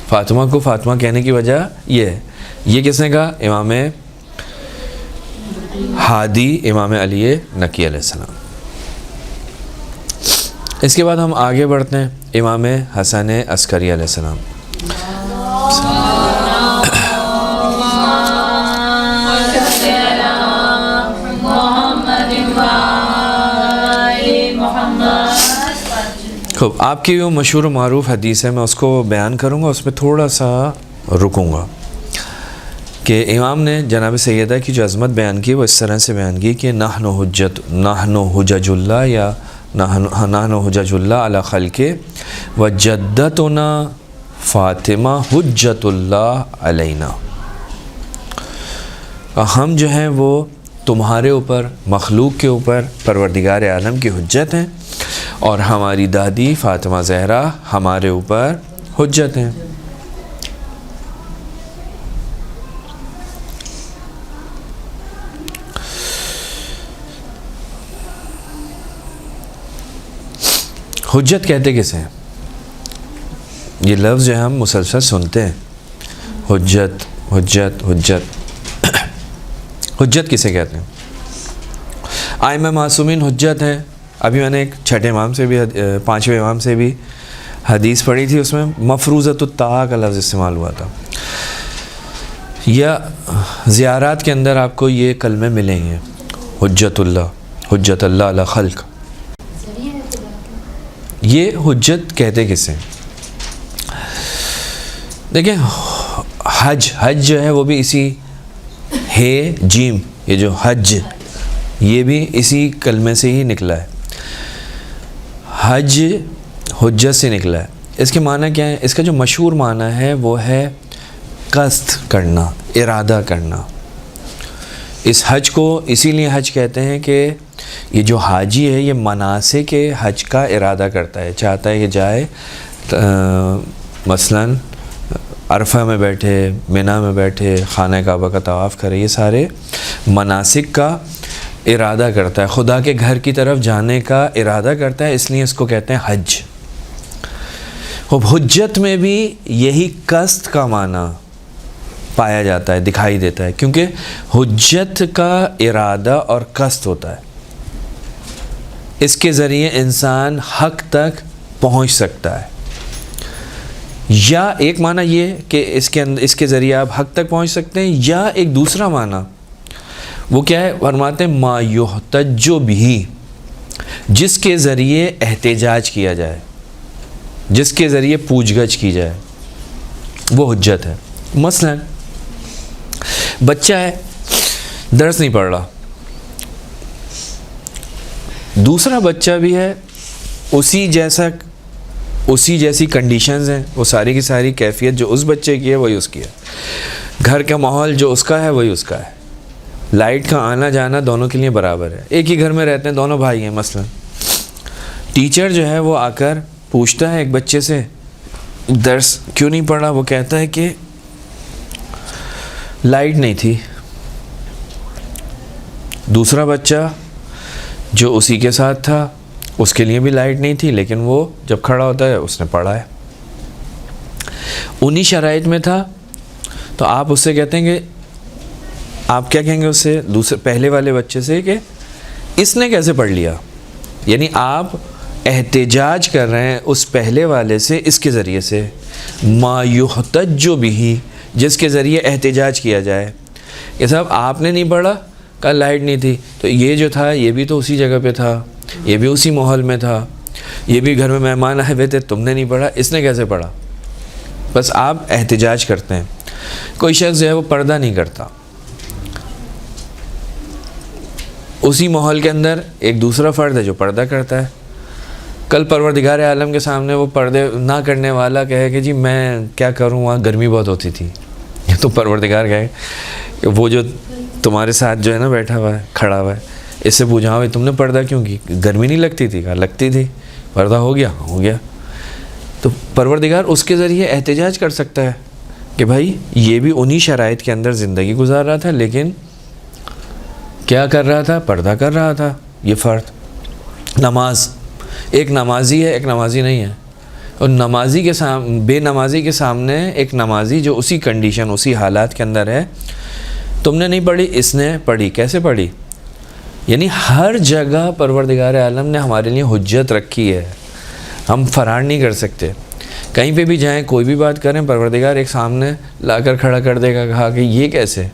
فاطمہ کو فاطمہ کہنے کی وجہ یہ ہے، یہ کس نے کہا؟ امام ہادی امام علی نقی علیہ السلام۔ اس کے بعد ہم آگے بڑھتے ہیں، امام حسن عسکری علیہ السلام۔ خوب، آپ کی وہ مشہور و معروف حدیث ہے، میں اس کو بیان کروں گا، اس میں تھوڑا سا رکوں گا کہ امام نے جناب سیدہ کی جو عظمت بیان کی وہ اس طرح سے بیان کی کہ نحن حجج اللہ یا نحن حجج اللہ علی خلق و جدتنا فاطمہ حجت اللہ علینا، ہم جو ہیں وہ تمہارے اوپر، مخلوق کے اوپر پروردگار عالم کی حجت ہیں، اور ہماری دادی فاطمہ زہرا ہمارے اوپر حجت ہیں۔ حجت کہتے کسے ہیں؟ یہ لفظ جو ہم مسلسل سنتے ہیں، حجت حجت حجت حجت کسے کہتے ہیں؟ ائمہ معصومین حجت ہیں۔ ابھی میں نے ایک چھٹے امام سے بھی، پانچویں امام سے بھی حدیث پڑھی تھی، اس میں مفروضۃ الطاعہ کا لفظ استعمال ہوا تھا۔ یا زیارات کے اندر آپ کو یہ کلمے ملیں گے، حجت اللہ علی خلق۔ یہ حجت کہتے کسے ہیں؟ دیکھیں حج جو ہے وہ بھی اسی ہے جیم، یہ جو حج یہ بھی اسی کلمے سے ہی نکلا ہے، حج حجت سے نکلا ہے۔ اس کے معنی کیا ہے؟ اس کا جو مشہور معنی ہے وہ ہے قصد کرنا، ارادہ کرنا۔ اس حج کو اسی لیے حج کہتے ہیں کہ یہ جو حاجی ہے یہ مناسک حج کا ارادہ کرتا ہے، چاہتا ہے کہ جائے مثلاً عرفہ میں بیٹھے، منی میں بیٹھے، خانہ کعبہ کا طواف کرے، یہ سارے مناسک کا ارادہ کرتا ہے، خدا کے گھر کی طرف جانے کا ارادہ کرتا ہے، اس لیے اس کو کہتے ہیں حج۔ حجت میں بھی یہی قصد کا معنی پایا جاتا ہے، دکھائی دیتا ہے، کیونکہ حجت کا ارادہ اور قصد ہوتا ہے، اس کے ذریعے انسان حق تک پہنچ سکتا ہے۔ یا ایک معنی یہ کہ اس کے ذریعے آپ حق تک پہنچ سکتے ہیں، یا ایک دوسرا معنی وہ کیا ہے؟ فرماتے ہیں ما یحتج بہ، جس کے ذریعے احتجاج کیا جائے، جس کے ذریعے پوچھ گچھ کی جائے، وہ حجت ہے۔ مثلا بچہ ہے، درس نہیں پڑھ رہا، دوسرا بچہ بھی ہے، اسی جیسی کنڈیشنز ہیں، وہ ساری کی ساری کیفیت جو اس بچے کی ہے وہی اس کی ہے، گھر کا ماحول جو اس کا ہے وہی اس کا ہے، لائٹ کا آنا جانا دونوں کے لیے برابر ہے، ایک ہی گھر میں رہتے ہیں، دونوں بھائی ہیں۔ مثلا ٹیچر جو ہے وہ آ کر پوچھتا ہے ایک بچے سے درس کیوں نہیں پڑھا، وہ کہتا ہے کہ لائٹ نہیں تھی۔ دوسرا بچہ جو اسی کے ساتھ تھا اس کے لیے بھی لائٹ نہیں تھی، لیکن وہ جب کھڑا ہوتا ہے اس نے پڑھا ہے، انہی شرائط میں تھا۔ تو آپ اس سے کہتے ہیں کہ آپ کیا کہیں گے اس سے، دوسرے پہلے والے بچے سے، کہ اس نے کیسے پڑھ لیا؟ یعنی آپ احتجاج کر رہے ہیں اس پہلے والے سے اس کے ذریعے سے، ما یحتج بہ، جس کے ذریعے احتجاج کیا جائے کہ صاحب آپ نے نہیں پڑھا، کل لائٹ نہیں تھی، تو یہ جو تھا یہ بھی تو اسی جگہ پہ تھا، یہ بھی اسی ماحول میں تھا، یہ بھی گھر میں مہمان آئے ہوئے تھے، تم نے نہیں پڑھا، اس نے کیسے پڑھا؟ بس آپ احتجاج کرتے ہیں۔ کوئی شخص جو ہے وہ پردہ نہیں کرتا، اسی ماحول کے اندر ایک دوسرا فرد ہے جو پردہ کرتا ہے، کل پروردگار عالم کے سامنے وہ پردے نہ کرنے والا کہے کہ جی میں کیا کروں، وہاں گرمی بہت ہوتی تھی، تو پروردگار کہے کہ وہ جو تمہارے ساتھ جو ہے نا بیٹھا ہوا ہے، کھڑا ہوا ہے، اس سے پوچھا بھائی تم نے پردہ کیوں کی؟ گرمی نہیں لگتی تھی؟ کہا لگتی تھی۔ پردہ ہو گیا؟ ہو گیا۔ تو پروردگار اس کے ذریعے احتجاج کر سکتا ہے کہ بھائی یہ بھی انہی شرائط کے اندر زندگی گزار رہا تھا، لیکن کیا کر رہا تھا؟ پردہ کر رہا تھا. یہ فرد نماز، ایک نمازی ہے ایک نمازی نہیں ہے، اور نمازی کے بے نمازی کے سامنے ایک نمازی جو اسی کنڈیشن اسی حالات کے اندر ہے، تم نے نہیں پڑھی، اس نے پڑھی. کیسے پڑھی؟ یعنی ہر جگہ پروردگار عالم نے ہمارے لیے حجت رکھی ہے، ہم فرار نہیں کر سکتے. کہیں پہ بھی جائیں، کوئی بھی بات کریں، پروردگار ایک سامنے لا کر کھڑا کر دے گا، کہا کہ یہ کیسے؟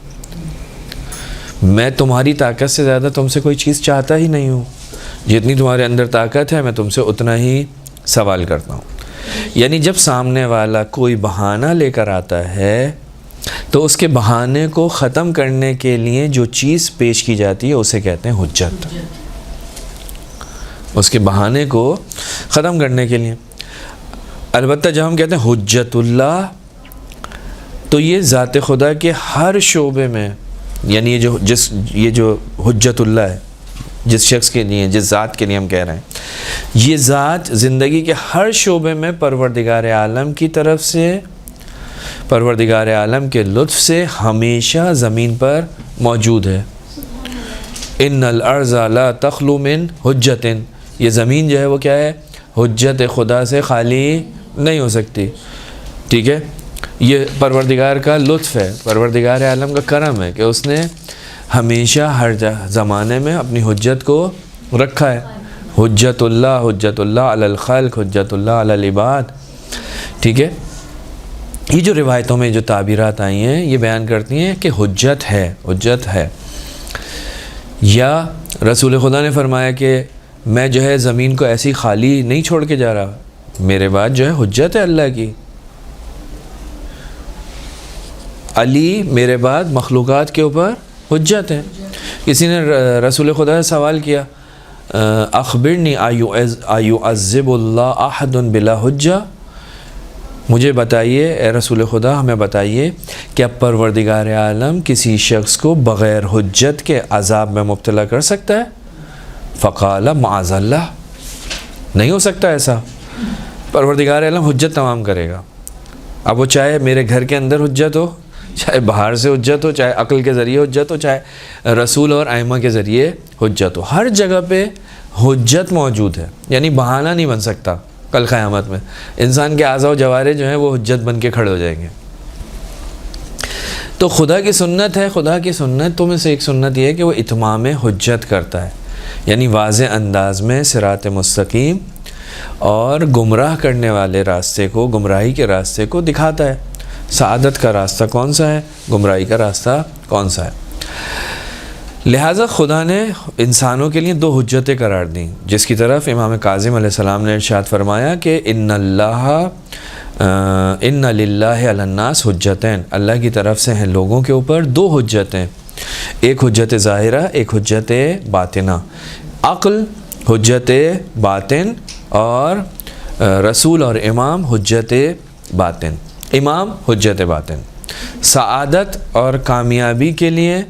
میں تمہاری طاقت سے زیادہ تم سے کوئی چیز چاہتا ہی نہیں ہوں، جتنی تمہارے اندر طاقت ہے میں تم سے اتنا ہی سوال کرتا ہوں. یعنی جب سامنے والا کوئی بہانہ لے کر آتا ہے تو اس کے بہانے کو ختم کرنے کے لیے جو چیز پیش کی جاتی ہے اسے کہتے ہیں حجت. اس کے بہانے کو ختم کرنے کے لیے. البتہ جب ہم کہتے ہیں حجت اللہ، تو یہ ذات خدا کے ہر شعبے میں، یعنی یہ جو حجت اللہ ہے، جس شخص کے لیے، جس ذات کے لیے ہم کہہ رہے ہیں، یہ ذات زندگی کے ہر شعبے میں پروردگار عالم کی طرف سے، پروردگار عالم کے لطف سے ہمیشہ زمین پر موجود ہے. ان الارض لا تخلو من حجت، یہ زمین جو ہے وہ کیا ہے؟ حجت خدا سے خالی نہیں ہو سکتی. ٹھیک ہے، یہ پروردگار کا لطف ہے، پروردگار عالم کا کرم ہے کہ اس نے ہمیشہ ہر زمانے میں اپنی حجت کو رکھا ہے. حجت اللہ علی الخلق، حجت اللہ علی العباد. ٹھیک ہے، یہ جو روایتوں میں جو تعبیرات آئی ہیں یہ بیان کرتی ہیں کہ حجت ہے. یا رسول خدا نے فرمایا کہ میں جو ہے زمین کو ایسی خالی نہیں چھوڑ کے جا رہا، میرے بعد جو ہے حجت ہے اللہ کی. علی میرے بعد مخلوقات کے اوپر حجت ہے. کسی نے رسول خدا سے سوال کیا، اخبرنی ایعذب اللہ احد بلا حجہ، مجھے بتائیے اے رسول خدا، ہمیں بتائیے کیا پروردگار عالم کسی شخص کو بغیر حجت کے عذاب میں مبتلا کر سکتا ہے؟ فقال معاذ اللہ، نہیں ہو سکتا ایسا. پروردگار عالم حجت تمام کرے گا. اب وہ چاہے میرے گھر کے اندر حجت ہو، چاہے باہر سے حجت ہو، چاہے عقل کے ذریعے حجت ہو، چاہے رسول اور ائمہ کے ذریعے حجت ہو، ہر جگہ پہ حجت موجود ہے. یعنی بہانہ نہیں بن سکتا. کل قیامت میں انسان کے اعضاء و جوارح جو ہیں وہ حجت بن کے کھڑے ہو جائیں گے. تو خدا کی سنت ہے، خدا کی سنتوں میں سے ایک سنت یہ ہے کہ وہ اتمام حجت کرتا ہے، یعنی واضح انداز میں صراط مستقیم اور گمراہ کرنے والے راستے کو، گمراہی کے راستے کو دکھاتا ہے. سعادت کا راستہ کون سا ہے، گمراہی کا راستہ کون سا ہے. لہٰذا خدا نے انسانوں کے لیے دو حجتیں قرار دیں، جس کی طرف امام کاظم علیہ السلام نے ارشاد فرمایا کہ ان للہ علی الناس حجتین، اللہ کی طرف سے ہیں لوگوں کے اوپر دو حجتیں، ایک حجت ظاہرہ، ایک حجت باطنہ. عقل حجت باطن اور رسول اور امام حجت باطن. امام حجت باطن. سعادت اور کامیابی کے لیے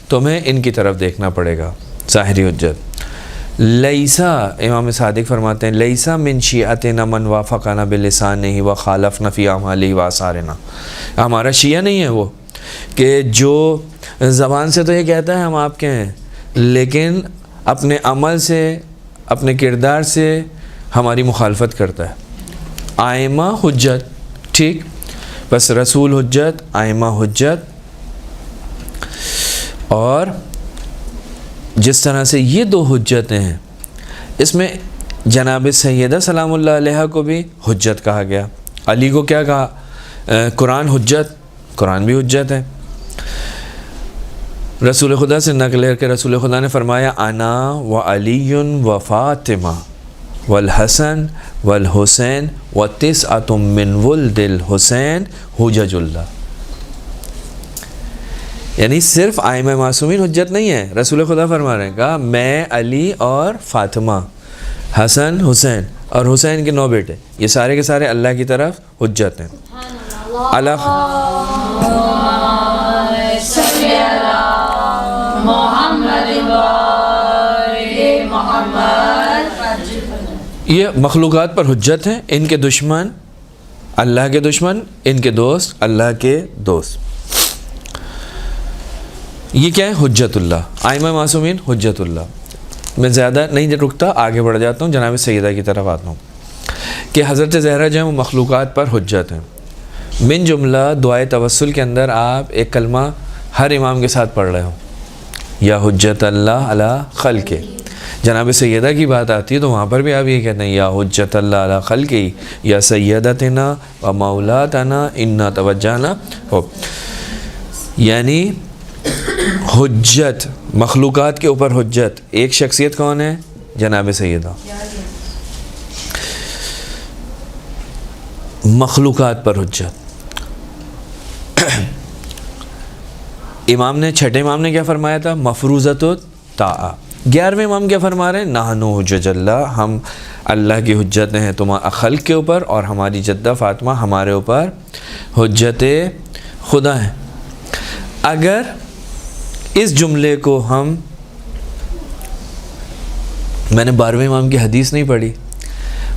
تمہیں ان کی طرف دیکھنا پڑے گا، ظاہری حجت. لیسا، امام صادق فرماتے ہیں، لیسا من شیعتنا من وافقنا بلسانہ وخالفنا فی اعمالہ وآثارنا، ہمارا شیعہ نہیں ہے وہ کہ جو زبان سے تو یہ کہتا ہے ہم آپ کے ہیں، لیکن اپنے عمل سے، اپنے کردار سے ہماری مخالفت کرتا ہے. ائمہ حجت، ٹھیک، بس رسول حجت، ائمہ حجت. اور جس طرح سے یہ دو حجتیں ہیں، اس میں جناب سیدہ سلام اللہ علیہ کو بھی حجت کہا گیا. علی کو کیا کہا؟ قرآن حجت، قرآن بھی حجت ہے. رسول خدا سے نقل ہے کہ رسول خدا نے فرمایا انا و علی و فاطمہ والحسن والحسین وتسعۃ من ولد الحسین حجج اللہ. یعنی صرف ائمہ معصومین حجت نہیں ہے، رسول خدا فرما رہے ہیں کہا میں، علی اور فاطمہ، حسن حسین اور حسین کے 9 بیٹے، یہ سارے کے سارے اللہ کی طرف حجت ہیں. اللہ یہ مخلوقات پر حجت ہیں، ان کے دشمن اللہ کے دشمن ان کے دوست اللہ کے دوست. یہ کیا ہے؟ حجت اللہ. ائمہ معصومین حجت اللہ. میں زیادہ نہیں رکتا، آگے بڑھ جاتا ہوں، جناب سیدہ کی طرف آتا ہوں کہ حضرت زہرا جو ہے وہ مخلوقات پر حجت ہیں. من جملہ دعائے توسل کے اندر آپ ایک کلمہ ہر امام کے ساتھ پڑھ رہے ہو، یا حجت اللہ علی خلق. جناب سیدہ کی بات آتی ہے تو وہاں پر بھی آپ یہ کہتے ہیں یا حجت اللہ علی خلق یا سیدتنا و مولاتنا انا توجہنا ہو. یعنی حجت، مخلوقات کے اوپر حجت. ایک شخصیت کون ہے؟ جناب سیدہ. مخلوقات پر حجت. امام نے، چھٹے امام نے کیا فرمایا تھا؟ مفروضۃ الطاعہ. 11ویں امام کیا فرما رہے ہیں؟ نحن حجج اللہ، ہم اللہ کی حجت ہیں تمہارے خلق کے اوپر، اور ہماری جدہ فاطمہ ہمارے اوپر حجت خدا ہیں. اگر اس جملے کو ہم، میں نے 12ویں امام کی حدیث نہیں پڑھی،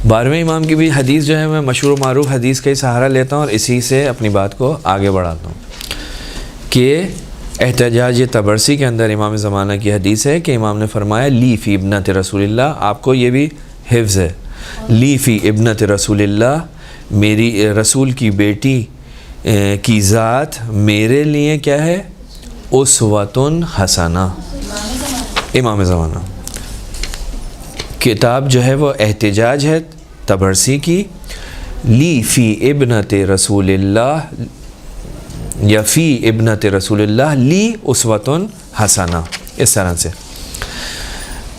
12ویں امام کی بھی حدیث جو ہے میں مشہور و معروف حدیث کا ہی سہارا لیتا ہوں اور اسی سے اپنی بات کو آگے بڑھاتا ہوں کہ احتجاج طبرسی کے اندر امام زمانہ کی حدیث ہے کہ امام نے فرمایا لی فی ابنت رسول اللہ. آپ کو یہ بھی حفظ ہے، لی فی ابنت رسول اللہ، میری رسول کی بیٹی کی ذات میرے لیے کیا ہے؟ اسوۃ حسنہ. امام زمانہ کتاب جو ہے وہ احتجاج ہے طبرسی کی، لی فی ابنت رسول اللہ یا فی ابنت رسول اللہ لی اسوۃ حسنہ، اس طرح سے.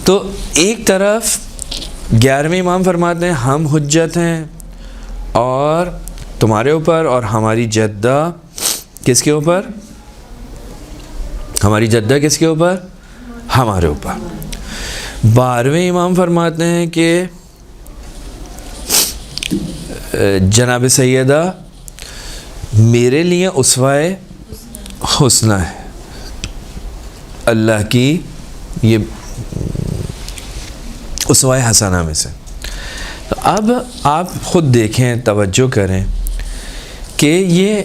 تو ایک طرف 11ویں امام فرماتے ہیں ہم حجت ہیں اور تمہارے اوپر، اور ہماری جدہ کس کے اوپر؟ ہماری جدہ کس کے اوپر؟ ہمارے اوپر. 12ویں امام فرماتے ہیں کہ جناب سیدہ میرے لیے اسوہ حسنہ ہے اللہ کی، یہ اسوہ حسنہ میں سے. تو اب آپ خود دیکھیں، توجہ کریں کہ یہ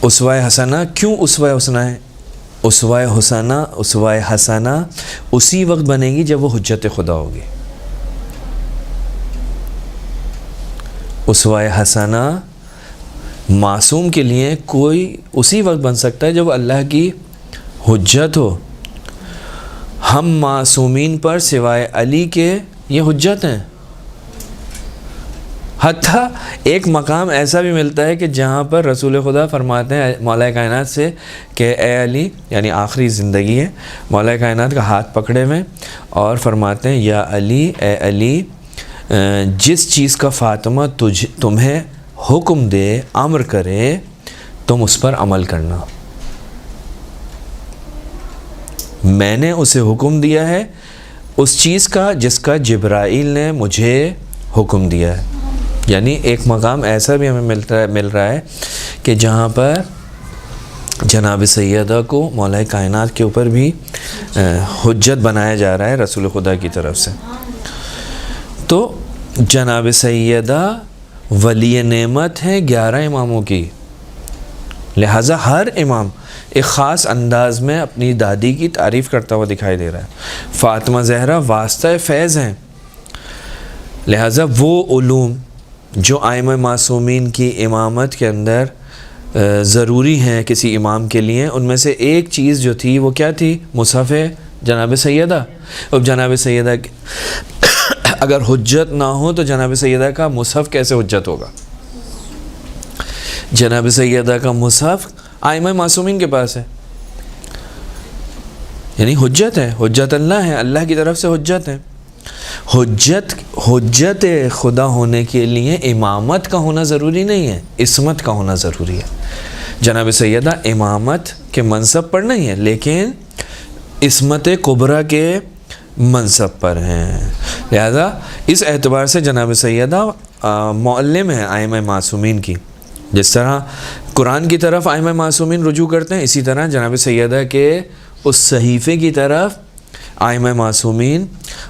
اسوہ حسنہ کیوں اسوہ حسنہ ہے؟ اسوہ حسنہ اسی وقت بنے گی جب وہ حجت خدا ہوگی. اسوہ حسنہ معصوم کے لیے کوئی اسی وقت بن سکتا ہے جب اللہ کی حجت ہو. ہم معصومین پر سوائے علی کے یہ حجت ہیں. حتیٰ ایک مقام ایسا بھی ملتا ہے کہ جہاں پر رسول خدا فرماتے ہیں مولا کائنات سے کہ اے علی، یعنی آخری زندگی ہے، مولا کائنات کا ہاتھ پکڑے ہوئے اور فرماتے ہیں یا علی، اے علی، جس چیز کا فاطمہ تمہیں حکم دے، امر کرے، تم اس پر عمل کرنا. میں نے اسے حکم دیا ہے اس چیز کا جس کا جبرائیل نے مجھے حکم دیا ہے. یعنی ایک مقام ایسا بھی ہمیں مل رہا ہے کہ جہاں پر جناب سیدہ کو مولا کائنات کے اوپر بھی حجت بنایا جا رہا ہے رسول خدا کی طرف سے. تو جناب سیدہ ولی نعمت ہیں 11 اماموں کی، لہٰذا ہر امام ایک خاص انداز میں اپنی دادی کی تعریف کرتا ہوا دکھائی دے رہا ہے. فاطمہ زہرا واسطہ فیض ہیں، لہٰذا وہ علوم جو ائمہ معصومین کی امامت کے اندر ضروری ہیں کسی امام کے لیے، ان میں سے ایک چیز جو تھی وہ کیا تھی؟ مصحف جناب سیدہ. اب جناب سیدہ اگر حجت نہ ہو تو جناب سیدہ کا مصحف کیسے حجت ہوگا؟ جناب سیدہ کا مصحف ائمہ معصومین کے پاس ہے، یعنی حجت ہے، حجت اللہ ہے، اللہ کی طرف سے حجت ہے. حجت خدا ہونے کے لیے امامت کا ہونا ضروری نہیں ہے، عصمت کا ہونا ضروری ہے. جناب سیدہ امامت کے منصب پر نہیں ہے لیکن عصمت کبریٰ کے منصب پر ہیں. لہذا اس اعتبار سے جناب سیدہ معلم ہیں ائمہ معصومین کی. جس طرح قرآن کی طرف ائمہ معصومین رجوع کرتے ہیں، اسی طرح جناب سیدہ کے اس صحیفے کی طرف ائمہ معصومین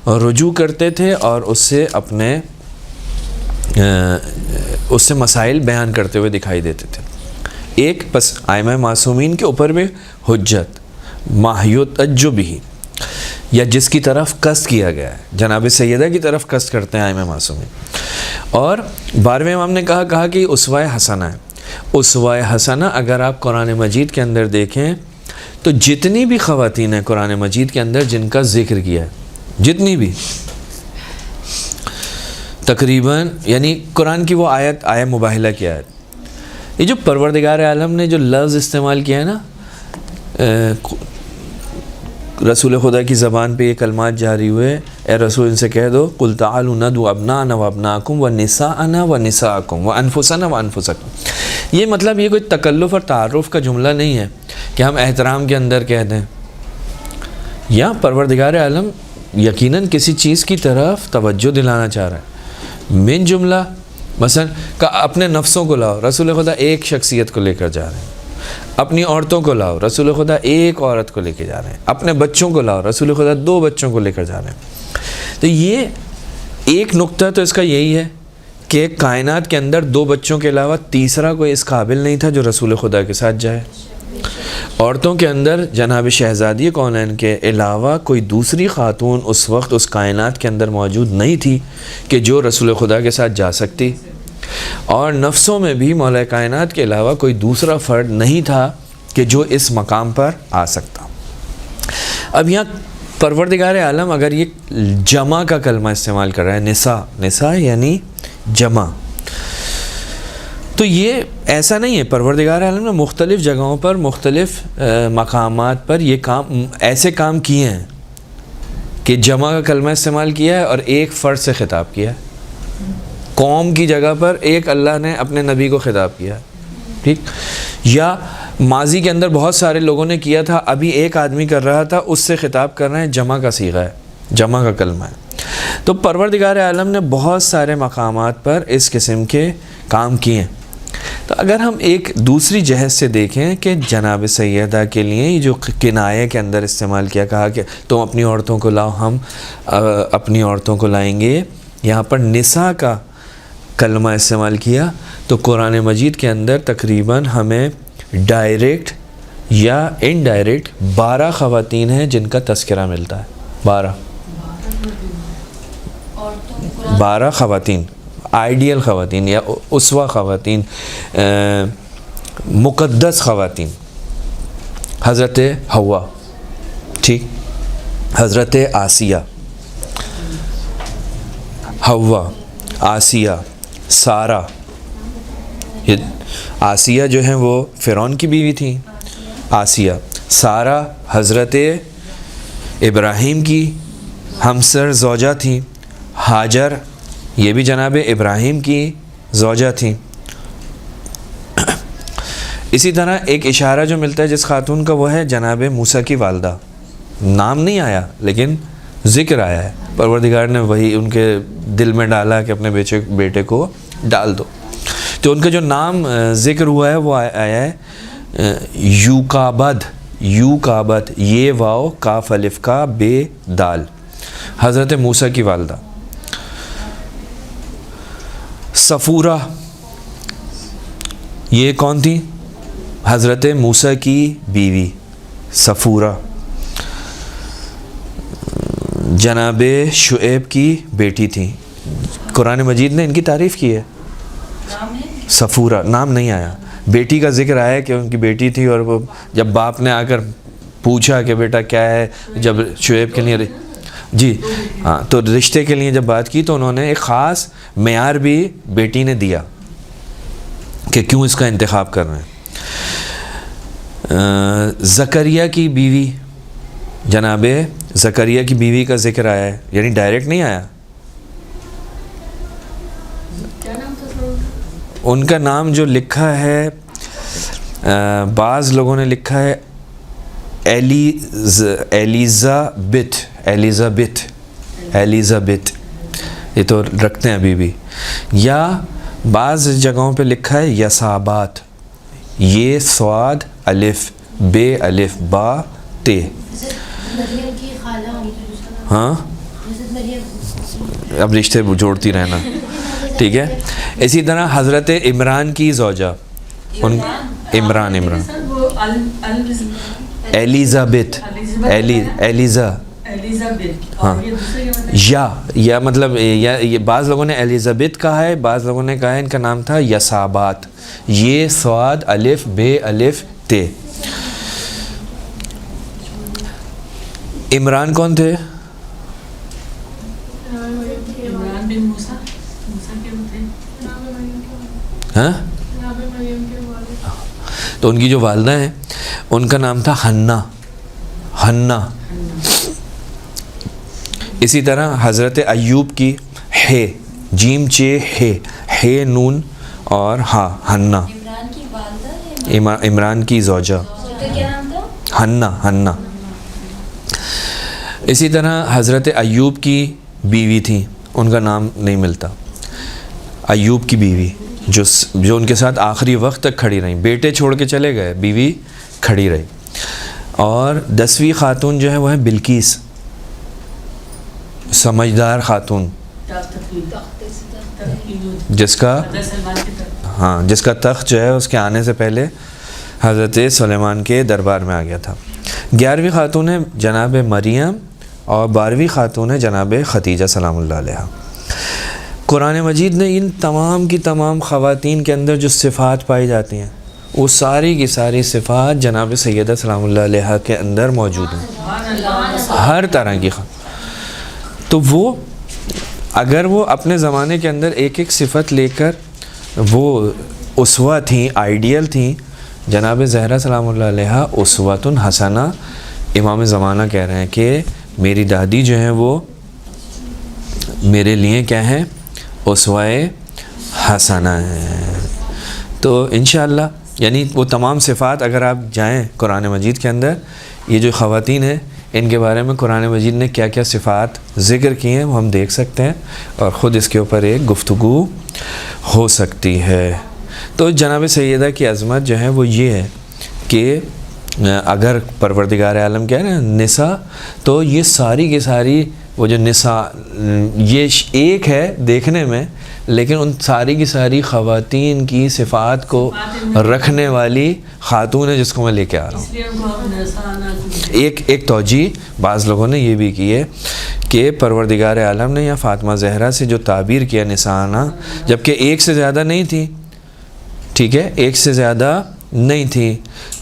رجوع کرتے تھے اور اس سے اپنے اس سے مسائل بیان کرتے ہوئے دکھائی دیتے تھے. ایک بس ائمہ معصومین کے اوپر بھی حجت ماہیت بھی، یا جس کی طرف قصد کیا گیا ہے، جناب سیدہ کی طرف قصد کرتے ہیں ائمہ معصومین. اور 12ویں امام نے کہا کہ اسوہ حسنہ ہے. اسوہ حسنہ اگر آپ قرآن مجید کے اندر دیکھیں تو جتنی بھی خواتین ہیں قرآن مجید کے اندر جن کا ذکر کیا ہے، جتنی بھی تقریباً، یعنی قرآن کی وہ آیت مباہلہ کی آیت، یہ جو پروردگار عالم نے جو لفظ استعمال کیا ہے نا، رسول خدا کی زبان پہ یہ کلمات جاری ہوئے، اے رسول ان سے کہہ دو قل تعالوا ندعو ابناءنا وابناءکم ونساءنا ونساءکم وانفسنا وانفسکم. یہ مطلب یہ کوئی تکلف اور تعارف کا جملہ نہیں ہے کہ ہم احترام کے اندر کہہ دیں. یا پروردگار عالم یقیناً کسی چیز کی طرف توجہ دلانا چاہ رہا ہے. من جملہ مثلا اپنے نفسوں کو لاؤ، رسول خدا ایک شخصیت کو لے کر جا رہے ہیں. اپنی عورتوں کو لاؤ، رسول خدا ایک عورت کو لے کے جا رہے ہیں. اپنے بچوں کو لاؤ، رسول خدا 2 بچوں کو لے کر جا رہے ہیں. تو یہ ایک نقطہ تو اس کا یہی ہے کہ کائنات کے اندر 2 بچوں کے علاوہ تیسرا کوئی اس قابل نہیں تھا جو رسول خدا کے ساتھ جائے. عورتوں کے اندر جناب شہزادی کونین کے علاوہ کوئی دوسری خاتون اس وقت اس کائنات کے اندر موجود نہیں تھی کہ جو رسول خدا کے ساتھ جا سکتی، اور نفسوں میں بھی مولا کائنات کے علاوہ کوئی دوسرا فرد نہیں تھا کہ جو اس مقام پر آ سکتا. اب یہاں پروردگار عالم اگر یہ جمع کا کلمہ استعمال کر رہا ہے، نساء یعنی جمع، تو یہ ایسا نہیں ہے. پروردگار عالم نے مختلف جگہوں پر مختلف مقامات پر یہ ایسے کام کیے ہیں کہ جمع کا کلمہ استعمال کیا ہے اور ایک فرد سے خطاب کیا ہے. قوم کی جگہ پر ایک اللہ نے اپنے نبی کو خطاب کیا، ٹھیک. یا ماضی کے اندر بہت سارے لوگوں نے کیا تھا، ابھی ایک آدمی کر رہا تھا، اس سے خطاب کر رہے ہیں. جمع کا صیغہ ہے، جمع کا کلمہ ہے. تو پروردگار عالم نے بہت سارے مقامات پر اس قسم کے کام کیے ہیں. تو اگر ہم ایک دوسری جہت سے دیکھیں کہ جناب سیدہ کے لیے یہ جو کنایے کے اندر استعمال کیا، کہا کہ تم اپنی عورتوں کو لاؤ، ہم اپنی عورتوں کو لائیں گے، یہاں پر نساء کا کلمہ استعمال کیا، تو قرآن مجید کے اندر تقریباً ہمیں ڈائریکٹ یا انڈائریکٹ 12 خواتین ہیں جن کا تذکرہ ملتا ہے. 12 خواتین، آئیڈیل خواتین یا اسوہ خواتین، مقدس خواتین. حضرت حوا، ٹھیک، حضرت آسیہ، حوا، آسیہ، سارہ. آسیہ جو ہیں وہ فرعون کی بیوی تھیں، آسیہ. سارہ حضرت ابراہیم کی ہمسر زوجہ تھیں. ہاجر یہ بھی جناب ابراہیم کی زوجہ تھیں. اسی طرح ایک اشارہ جو ملتا ہے جس خاتون کا، وہ ہے جناب موسیٰ کی والدہ. نام نہیں آیا لیکن ذکر آیا ہے، پروردگار نے وہی ان کے دل میں ڈالا کہ اپنے بیٹے کو ڈال دو. تو ان کا جو نام ذکر ہوا ہے وہ آیا ہے یوکابد، یہ واو کاف الف کا بے دال، حضرت موسیٰ کی والدہ. صفورہ یہ کون تھی؟ حضرت موسیٰ کی بیوی صفورہ. جناب شعیب کی بیٹی تھی. قرآن مجید نے ان کی تعریف کی ہے. صفورہ نام نہیں آیا، بیٹی کا ذکر آیا کہ ان کی بیٹی تھی، اور وہ جب باپ نے آ کر پوچھا کہ بیٹا کیا ہے، جب شعیب کے لیے ہاں تو رشتے کے لیے جب بات کی تو انہوں نے ایک خاص معیار بھی بیٹی نے دیا کہ کیوں اس کا انتخاب کر رہے ہیں. زکریا کی بیوی، جناب زکریا کی بیوی کا ذکر آیا ہے، یعنی ڈائریکٹ نہیں آیا. ان کا نام جو لکھا ہے، بعض لوگوں نے لکھا ہے ایلیزابتھ، یہ تو رکھتے ہیں ابھی بھی. یا بعض جگہوں پہ لکھا ہے یسابات، یہ سواد الف بے الف با تے. ہاں اب رشتے جوڑتی رہنا. ٹھیک ہے. اسی طرح حضرت عمران کی زوجہ عمران ایلیزابتھ ہاں یا مطلب یہ بعض لوگوں نے ایلیزابتھ کہا ہے، بعض لوگوں نے کہا ہے ان کا نام تھا یسابات، یہ صاد الف بے الف تے. عمران کون تھے؟ ہاں تو ان کی جو والدہ ہیں ان کا نام تھا حنا. اسی طرح حضرت ایوب کی ہے، جیم چے ہے نون اور ہا حنا. عمران کی والدہ ہے، عمران کی زوجہ اس کا کیا نام تھا؟ حنا. اسی طرح حضرت ایوب کی بیوی تھی، ان کا نام نہیں ملتا. ایوب کی بیوی جو ان کے ساتھ آخری وقت تک کھڑی رہیں، بیٹے چھوڑ کے چلے گئے، بیوی کھڑی رہی. اور 10ویں خاتون جو ہے وہ ہے بلقیس، سمجھدار خاتون، جس کا تخت جو ہے اس کے آنے سے پہلے حضرت سلیمان کے دربار میں آ گیا تھا. 11ویں خاتون ہے جناب مریم اور 12ویں خاتون ہے جناب خدیجہ سلام اللہ علیہ. قرآن مجید نے ان تمام کی تمام خواتین کے اندر جو صفات پائی جاتی ہیں وہ ساری کی ساری صفات جناب سیدہ سلام اللہ علیہ کے اندر موجود ہیں، ہر طرح کی. تو وہ اگر وہ اپنے زمانے کے اندر ایک ایک صفت لے کر وہ اسوہ تھیں، آئیڈیل تھیں، جناب زہرا سلام اللہ علیہ اسوۃ حسنہ. امام زمانہ کہہ رہے ہیں کہ میری دادی جو ہیں وہ میرے لیے کیا ہے؟ اسوہ حسنہ ہے. تو انشاءاللہ یعنی وہ تمام صفات اگر آپ جائیں قرآن مجید کے اندر، یہ جو خواتین ہیں ان کے بارے میں قرآن مجید نے کیا کیا صفات ذکر کی ہیں وہ ہم دیکھ سکتے ہیں اور خود اس کے اوپر ایک گفتگو ہو سکتی ہے. تو جناب سیدہ کی عظمت جو ہے وہ یہ ہے کہ اگر پروردگار عالم کہہ رہے ہیں نساء، تو یہ ساری کی ساری وہ جو نساء یہ ایک ہے دیکھنے میں، لیکن ان ساری کی ساری خواتین کی صفات کو رکھنے والی خاتون ہے جس کو میں لے کے آ رہا ہوں. ایک توجیہ بعض لوگوں نے یہ بھی کی ہے کہ پروردگار عالم نے یا فاطمہ زہرا سے جو تعبیر کیا نساء، جبکہ ایک سے زیادہ نہیں تھی، ٹھیک ہے، ایک سے زیادہ نہیں تھی،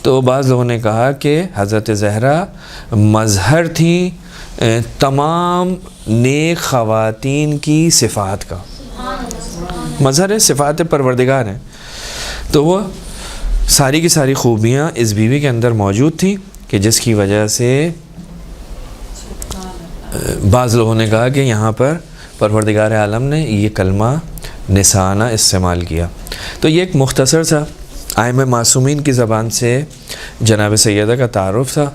تو بعض لوگوں نے کہا کہ حضرت زہرا مظہر تھی تمام نیک خواتین کی صفات کا، مظہر صفات پروردگار ہیں. تو وہ ساری کی ساری خوبیاں اس بیوی کے اندر موجود تھیں کہ جس کی وجہ سے بعض لوگوں نے کہا کہ یہاں پر پروردگار عالم نے یہ کلمہ نسانہ استعمال کیا. تو یہ ایک مختصر سا ائمہ معصومین کی زبان سے جناب سیدہ کا تعارف تھا.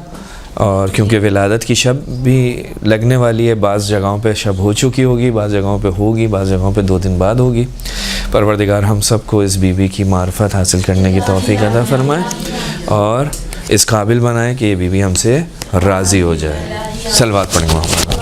اور کیونکہ ولادت کی شب بھی لگنے والی ہے، بعض جگہوں پہ شب ہو چکی ہوگی، بعض جگہوں پہ ہوگی، بعض جگہوں پہ 2 دن بعد ہوگی. پروردگار ہم سب کو اس بیوی کی معرفت حاصل کرنے کی توفیق عطا فرمائے اور اس قابل بنائے کہ یہ بیوی ہم سے راضی ہو جائے. صلوات پڑھیں محمد.